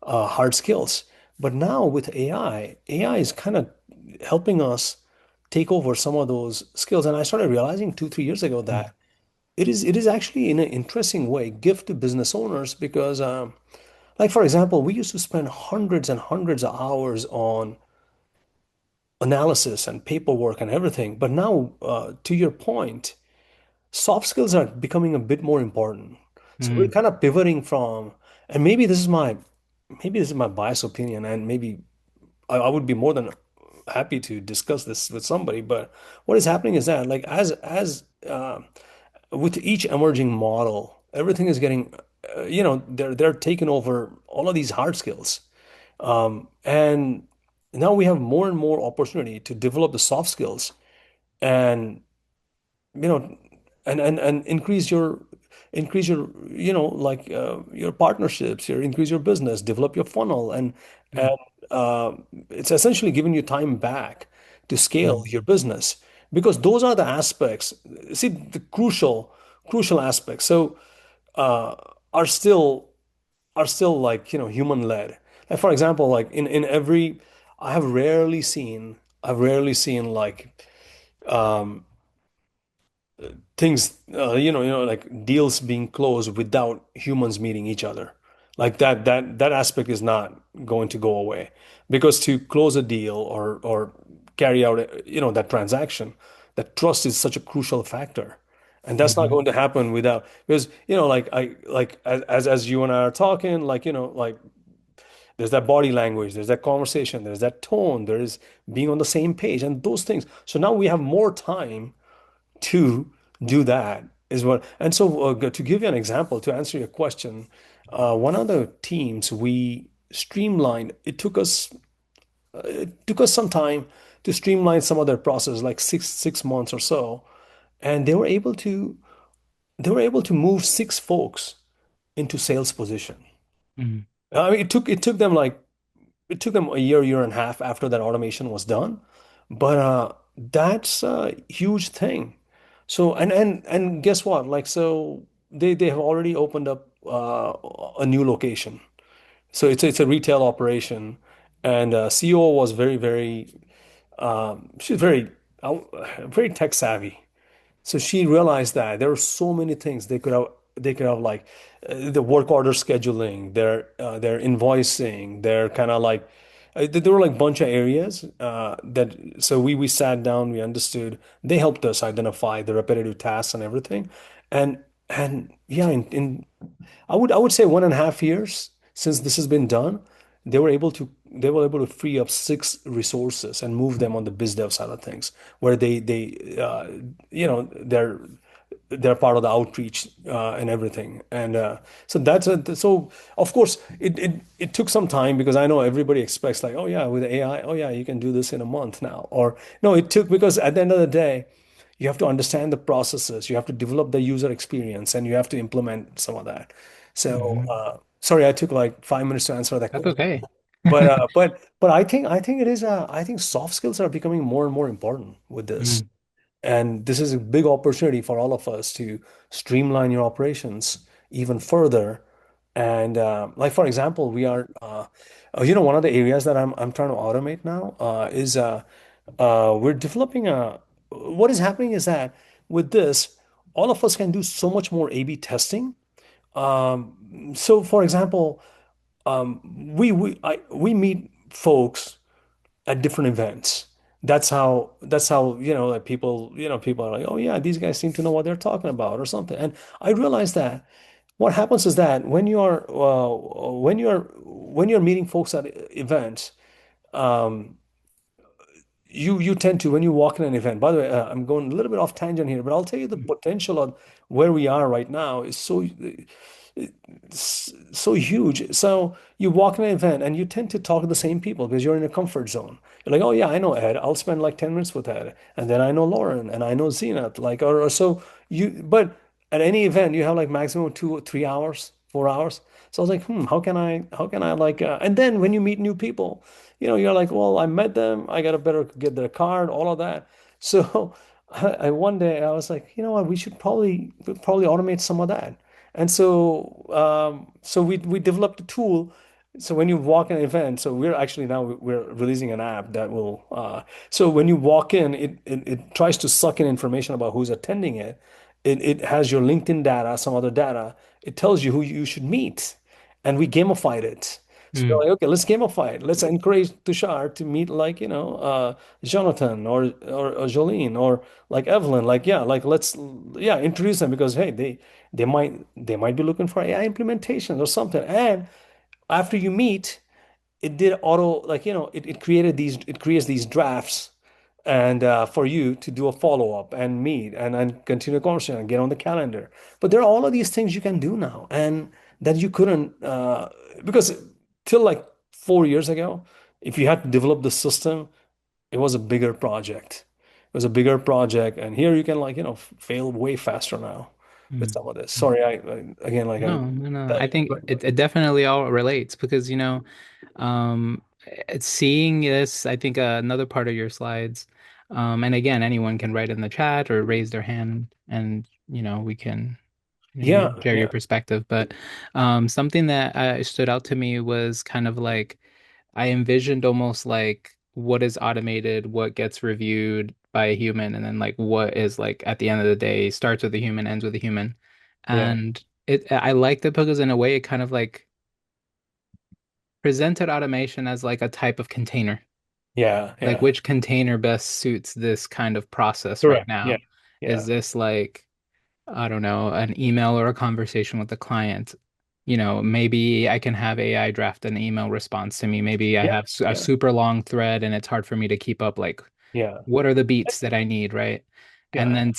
hard skills. But now with AI is kind of helping us take over some of those skills. And I started realizing 2, 3 years ago Mm. that it is actually in an interesting way gift to business owners because like for example, we used to spend hundreds and hundreds of hours on analysis and paperwork and everything. But now, to your point, soft skills are becoming a bit more important. So we're Mm. kind of pivoting from, and maybe this is my biased opinion, and maybe I would be more than happy to discuss this with somebody. But what is happening is that, like, as with each emerging model, everything is getting, they're taking over all of these hard skills, and now we have more and more opportunity to develop the soft skills and you know and increase your like your partnerships, increase your business, develop your funnel, and Mm. it's essentially giving you time back to scale Mm. your business because those are the aspects, see, the crucial aspects uh are still like human led. Like for example, like in every I've rarely seen like um things like deals being closed without humans meeting each other. Like that aspect is not going to go away because to close a deal or carry out that transaction, that trust is such a crucial factor, and that's not Mhm. going to happen without, because like I like as you and I are talking, like like there's that body language, there's that conversation, there's that tone, there is being on the same page and those things. So now we have more time to do that is what. And so to give you an example, to answer your question, one of the teams we streamlined, it took us some time to streamline some of their process, like six months or so, and they were able to move 6 folks into sales position. Mm. I mean, it took them a year and a half after that automation was done, but that's a huge thing. So and guess what? Like so they have already opened up a new location. So it's a retail operation, and CEO was she's very tech savvy. So she realized that there were so many things they could have like the work order scheduling, their invoicing, their kind of like there were like bunch of areas that so we sat down, we understood, they helped us identify the repetitive tasks and everything, and yeah, in I would say 1.5 years since this has been done, they were able to free up six resources and move them on the biz dev side of things, where they're part of the outreach and everything. And so so of course it took some time because I know everybody expects like, oh yeah, with AI, oh yeah, you can do this in a month now. Or no, it took because at the end of the day, you have to understand the processes, you have to develop the user experience, and you have to implement some of that. So Hmm. sorry, I took like 5 minutes to answer that That's question. okay. But I think it is I think soft skills are becoming more and more important with this. Mm. And this is a big opportunity for all of us to streamline your operations even further. And like for example, we are, one of the areas that I'm trying to automate now is we're developing a. What is happening is that with this, all of us can do so much more A/B testing. So, for example, we meet folks at different events. That's how like people are like, oh yeah, these guys seem to know what they're talking about or something. And I realized that what happens is that when you're meeting folks at events, um, you tend to when you walk in an event. By the way, I'm going a little bit off tangent here, but I'll tell you the potential of where we are right now is so huge. So you walk in an event and you tend to talk to the same people because you're in a comfort zone. You're like, oh yeah, I know Ed. I'll spend like 10 minutes with Ed. And then I know Lauren and I know Zenith. Like or so but at any event you have like maximum 2 or 3 hours, 4 hours. So I was like, how can I like and then when you meet new people, you're like, well, I met them, I gotta better get their card, all of that. So one day I was like, you know what, we'll probably automate some of that. And so we developed a tool. So when you walk in an event, so we're releasing an app that will so when you walk in, it tries to suck in information about who's attending it. It has your LinkedIn data, some other data. It tells you who you should meet. And we gamified it. So we're Mm. like, okay, let's gamify it. Let's encourage Tushar to meet like, Jonathan or Jolene or like Evelyn. Like, yeah, like let's introduce them because hey, they might be looking for AI implementations or something. And after you meet, it did auto like it creates these drafts and for you to do a follow-up and meet and continue the conversation and get on the calendar. But there are all of these things you can do now and that you couldn't because till like 4 years ago, if you had to develop the system, it was a bigger project. It was a bigger project, and here you can like fail way faster now with Mm. some of this. Sorry, again like No, I'm no, no. I think it definitely all relates because, it's seeing this, I think another part of your slides, and again, anyone can write in the chat or raise their hand and, we can, yeah, share your yeah, perspective. But something that stood out to me was kind of like I envisioned almost like what is automated, what gets reviewed by a human, and then like what is like at the end of the day starts with a human, ends with a human. yeah, And I liked it because in a way it kind of like presented automation as like a type of container. yeah, Like yeah. which container best suits this kind of process right Correct. Yeah, now? Is yeah, this like, I don't know, an email or a conversation with the client? Maybe I can have AI draft an email response to me. Maybe I yeah, have a yeah, super long thread and it's hard for me to keep up. Like, yeah, what are the beats that I need, right? And yeah.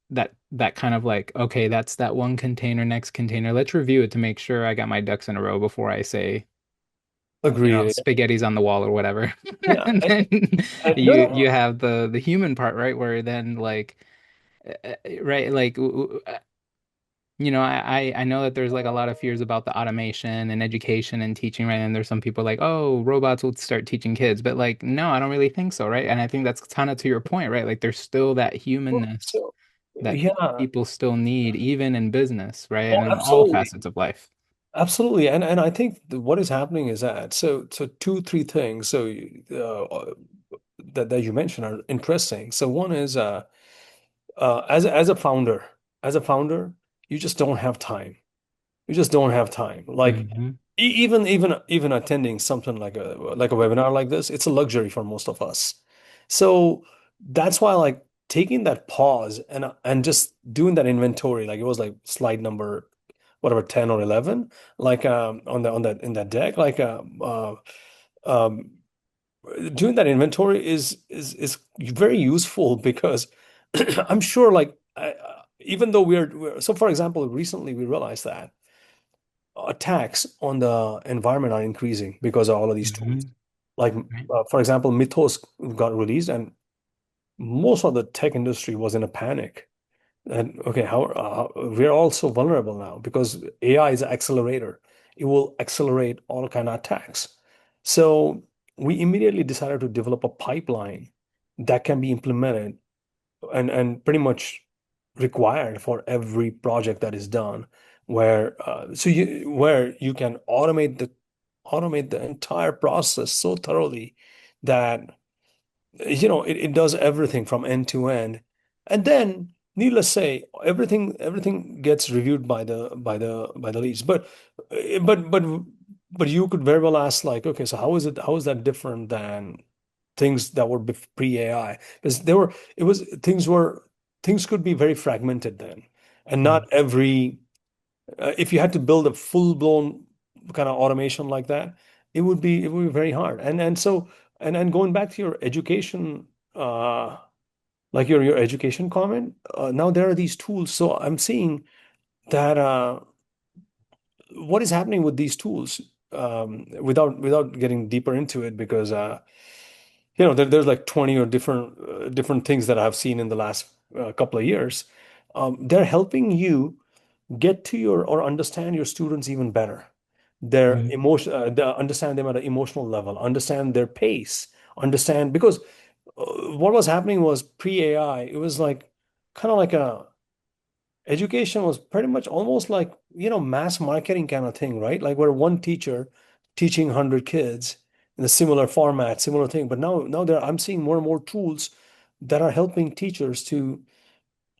then that kind of like, okay, that's that one container, next container. Let's review it to make sure I got my ducks in a row before I say, Agreed. spaghetti's on the wall or whatever. Yeah, And then no, you no. have the human part, right? Where then like right, like I know that there's like a lot of fears about the automation and education and teaching, right? And there's some people like, oh, robots will start teaching kids, but like, no, I don't really think so, right? And I think that's kind of to your point, right? Like, there's still that humanness So, that yeah. people still need, even in business, right? And Oh, in all absolutely. facets of life. Absolutely. And I think what is happening is that so two, three things that you mentioned are interesting. So one is as a founder, you just don't have time. You just don't have time. Like Hmm. even attending something like a webinar like this, it's a luxury for most of us. So that's why like taking that pause and just doing that inventory, like it was like slide number, whatever 10 or 11 like on that in that deck like um doing that inventory is very useful because I'm sure like even though we're so for example recently we realized that attacks on the environment are increasing because of all of these tools. Hmm. Like, Right. for example, Mythos got released, and most of the tech industry was in a panic. And okay, how we're all so vulnerable now because AI is an accelerator. It will accelerate all kind of attacks. So we immediately decided to develop a pipeline that can be implemented and pretty much required for every project that is done where you can automate the entire process so thoroughly that it does everything from end to end. And then needless to say everything gets reviewed by the leads, but but but you could very well ask like, okay, so how is that different than things that were pre-AI? Because things could be very fragmented then, and not Mm. every if you had to build a full-blown kind of automation like that, it would be very hard. And going back to your education, like your education comment, now there are these tools. So I'm seeing that what is happening with these tools, without getting deeper into it, because there's like 20 or different things that I've seen in the last couple of years. They're helping you get to your or understand your students even better. Their Mm. understand them at an emotional level, understand their pace, understand because what was happening was pre-AI, it was like kind of like a education was pretty much almost like, mass marketing kind of thing, right? Like where one teacher teaching 100 kids in a similar format, similar thing. But now I'm seeing more and more tools that are helping teachers to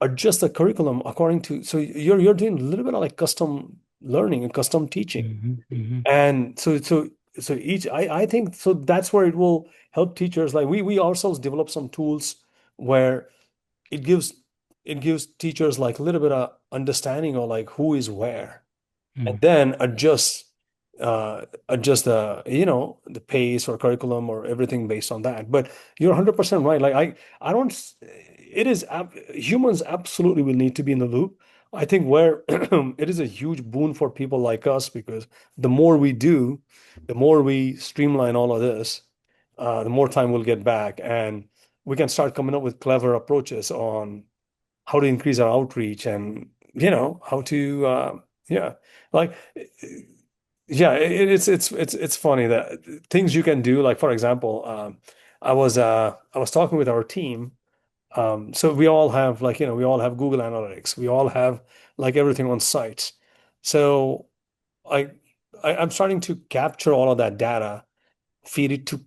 adjust the curriculum according to, so you're doing a little bit of like custom learning and custom teaching. Hmm. Hmm. And so each I think so that's where it will help teachers. Like we ourselves develop some tools where it gives it gives teachers like a little bit of understanding of like who is where, and Mm. then adjust the pace or curriculum or everything based on that. But you're 100% right. Like I don't it is humans absolutely will need to be in the loop. I think where it is a huge boon for people like us, because the more we do, the more we streamline all of this, the more time we'll get back, and we can start coming up with clever approaches on how to increase our outreach, and how to yeah, like yeah, it's funny that things you can do. Like for example, I was talking with our team. So we all have like, we all have Google Analytics, we all have like everything on sites. So I, I'm starting to capture all of that data, feed it to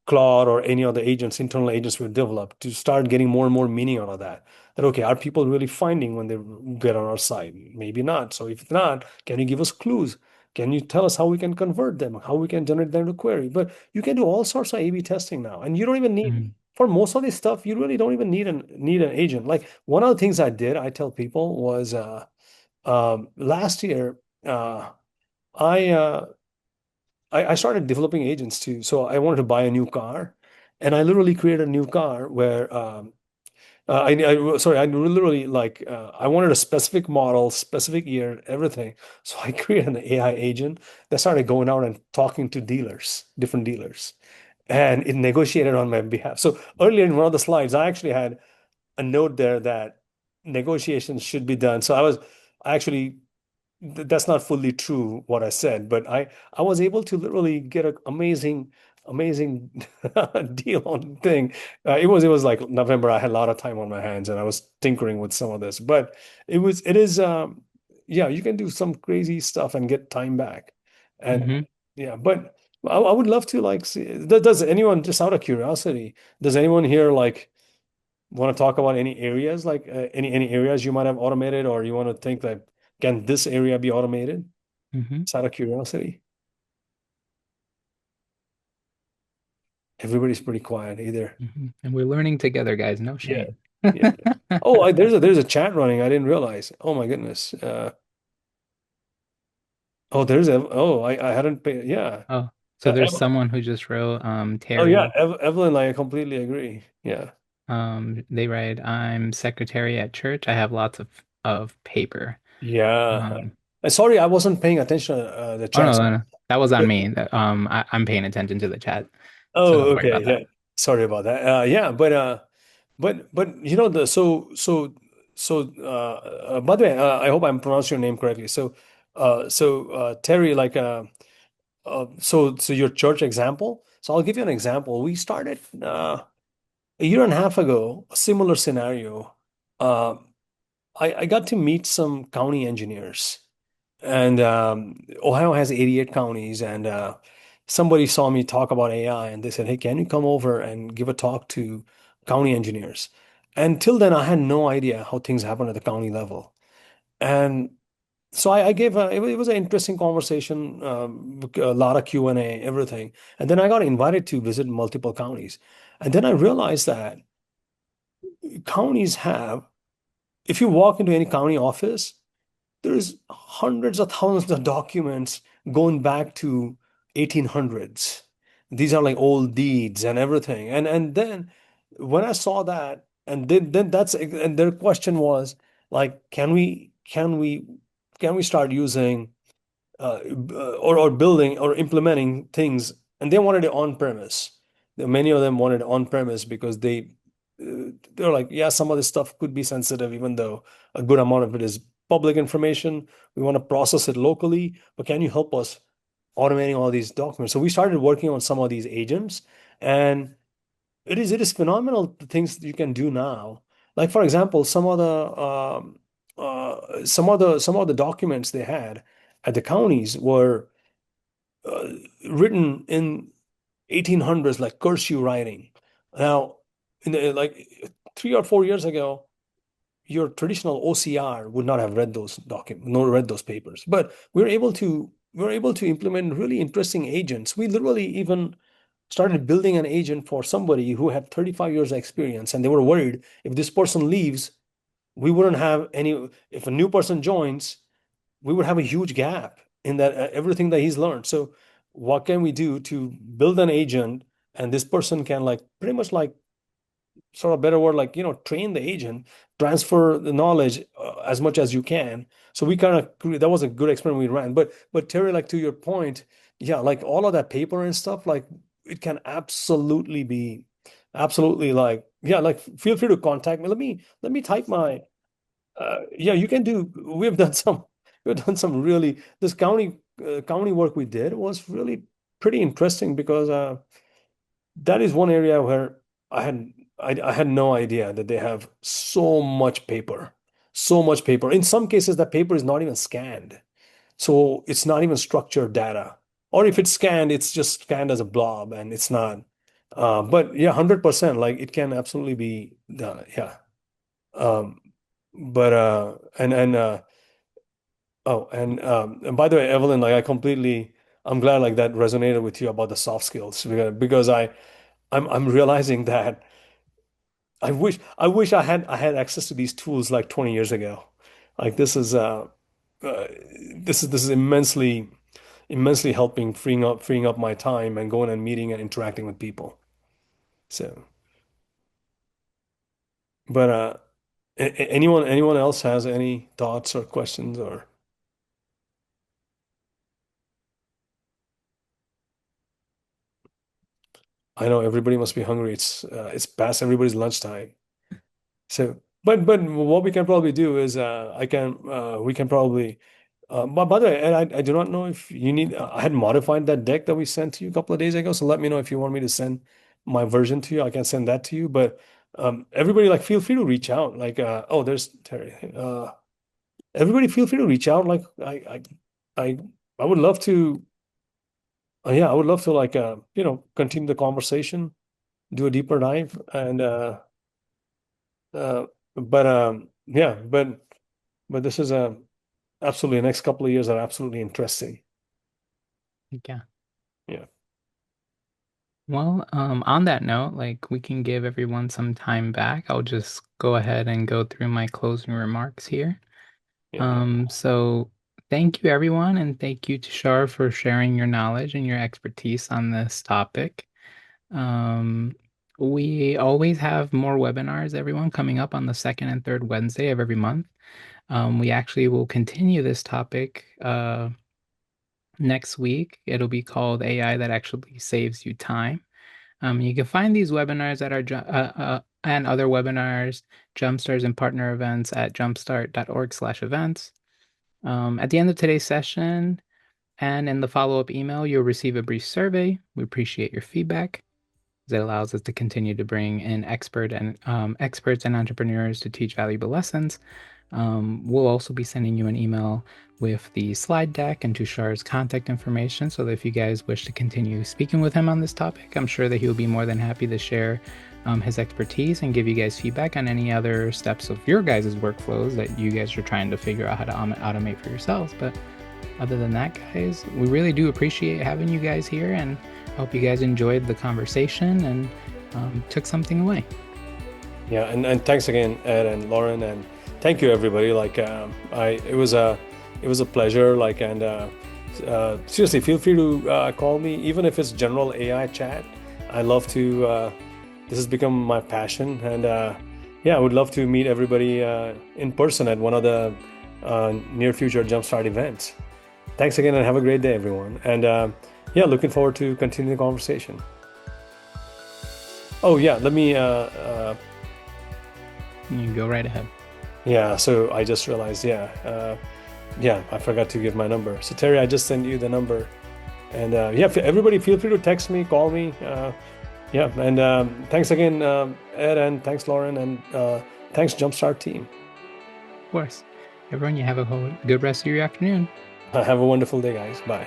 Claude or any other agents, internal agents we've developed, to start getting more and more meaning out of that. That, okay, are people really finding when they get on our site? Maybe not. So if not, can you give us clues? Can you tell us how we can convert them, how we can generate them to query? But you can do all sorts of A/B testing now, and you don't even need, Mm. for most of this stuff, you really don't even need an agent. Like one of the things I tell people was last year I I started developing agents too. So I wanted to buy a new car, and I literally created a new car where sorry, I literally like I wanted a specific model, specific year, everything. So I created an AI agent that started going out and talking to dealers, different dealers, and it negotiated on my behalf. So earlier in one of the slides, I actually had a note there that negotiations should be done. So I actually that's not fully true what I said, but I was able to literally get an amazing deal on the thing. It was like November. I had a lot of time on my hands, and I was tinkering with some of this. But it is yeah, you can do some crazy stuff and get time back, and Hmm. yeah. But I would love to like see. Does anyone, just out of curiosity, does anyone here like want to talk about any areas, like any areas you might have automated, or you want to think that can this area be automated? Hmm. Just out of curiosity. Everybody's pretty quiet either. Hmm. And we're learning together, guys. No Yeah. shame. Yeah. Oh, there's a chat running. I didn't realize. Oh my goodness. Oh, there's oh, I hadn't paid. Yeah. Oh, so there's Ev someone who just wrote, oh yeah, Terry. Evelyn, I completely agree. Yeah. They write, I'm secretary at church. I have lots of paper. Yeah. Um, Sorry, I wasn't paying attention to the oh chat. no, So, no, no. That was on me. I'm paying attention to the chat, so oh, don't worry okay. about Yeah. that. Sorry about that. Yeah, but you know the by the way, I hope I'm pronouncing your name correctly. Terry, like so your church example. So I'll give you an example. We started a year and a half ago, a similar scenario. Uh, I got to meet some county engineers, and Ohio has 88 counties, and somebody saw me talk about AI, and they said, "Hey, can you come over and give a talk to county engineers?" And till then, I had no idea how things happen at the county level, and so I gave it was an interesting conversation, a lot of Q&A, everything, and then I got invited to visit multiple counties, and then I realized that counties have, if you walk into any county office, there's hundreds of thousands of documents going back to 1800s. These are like old deeds and everything. And then when I saw that, and then that's, and their question was like, can we start using or building or implementing things, and they wanted it on premise. Many of them wanted it on premise because they're like, yeah, some of this stuff could be sensitive, even though a good amount of it is public information. We want to process it locally, but can you help us automating all these documents? So we started working on some of these agents, and it is phenomenal the things you can do now. Like for example, some of the documents they had at the counties were uh, written in 1800s, like cursive writing. Now, like 3 or 4 years ago, your traditional OCR would not have read those documents, nor read those papers. But we were able to implement really interesting agents. We literally even started building an agent for somebody who had 35 years of experience, and they were worried if this person leaves, we wouldn't have any. If a new person joins, we would have a huge gap in that everything that he's learned. So what can we do to build an agent, and this person can like pretty much like, sort of better word, like, train the agent, transfer the knowledge as much as you can. So we kind of, that was a good experiment we ran. But Terry, like to your point, yeah, like all of that paper and stuff, like it can absolutely be absolutely like, yeah, like feel free to contact me. Let me type my yeah, you can do. We've done some really, this county work we did was really pretty interesting because that is one area where I had I had no idea that they have so much paper, so much paper. In some cases, that paper is not even scanned, so it's not even structured data. Or if it's scanned, it's just scanned as a blob, and it's not. But yeah, 100%, like it can absolutely be done. Yeah. Um, but and oh, and by the way, Evelyn, like I'm glad like that resonated with you about the soft skills, because I'm realizing that I wish I had access to these tools like 20 years ago. Like uh this is immensely helping, freeing up my time and going and meeting and interacting with people. So, but anyone else has any thoughts or questions? Or I know everybody must be hungry. It's past everybody's lunchtime. So, but what we can probably do is we can probably but by the way, and I do not know if you need, I had modified that deck that we sent to you a couple of days ago. So let me know if you want me to send my version to you. I can send that to you. But everybody, like, feel free to reach out. Like oh, there's Terry. Everybody feel free to reach out. Like I I would love to yeah, I would love to, like continue the conversation, do a deeper dive, and uh but yeah, but this is a absolutely, the next couple of years are absolutely interesting. Yeah. Yeah. Well, on that note, like we can give everyone some time back. I'll just go ahead and go through my closing remarks here. Yeah. So Thank you, everyone, and thank you, Tushar, for sharing your knowledge and your expertise on this topic. Um, we always have more webinars, everyone, coming up on the second and third Wednesday of every month. We actually will continue this topic next week. It'll be called AI that actually saves you time. You can find these webinars at our and other webinars, Jumpstarts and partner events at jumpstart.org/events. At the end of today's session and in the follow-up email, you'll receive a brief survey. We appreciate your feedback as it allows us to continue to bring in experts and entrepreneurs to teach valuable lessons. We'll also be sending you an email with the slide deck and Tushar's contact information so that if you guys wish to continue speaking with him on this topic, I'm sure that he'll be more than happy to share his expertise and give you guys feedback on any other steps of your guys' workflows that you guys are trying to figure out how to automate for yourselves. But other than that, guys, we really do appreciate having you guys here, and I hope you guys enjoyed the conversation and took something away. Yeah, and thanks again, Ed and Lauren, and thank you everybody. It was a pleasure. Seriously, feel free to call me, even if it's general AI chat. I love to. This has become my passion, and yeah, I would love to meet everybody in person at one of the near future Jumpstart events. Thanks again, and have a great day, everyone. And yeah, looking forward to continuing the conversation. Oh yeah, let me. You can go right ahead. Yeah, so I just realized, yeah, I forgot to give my number. So Terry, I just sent you the number, and yeah, everybody feel free to text me, call me. Yeah, and thanks again, Ed, and thanks Lauren, and thanks Jumpstart team. Of course. Everyone, you have a good rest of your afternoon. Have a wonderful day, guys. Bye.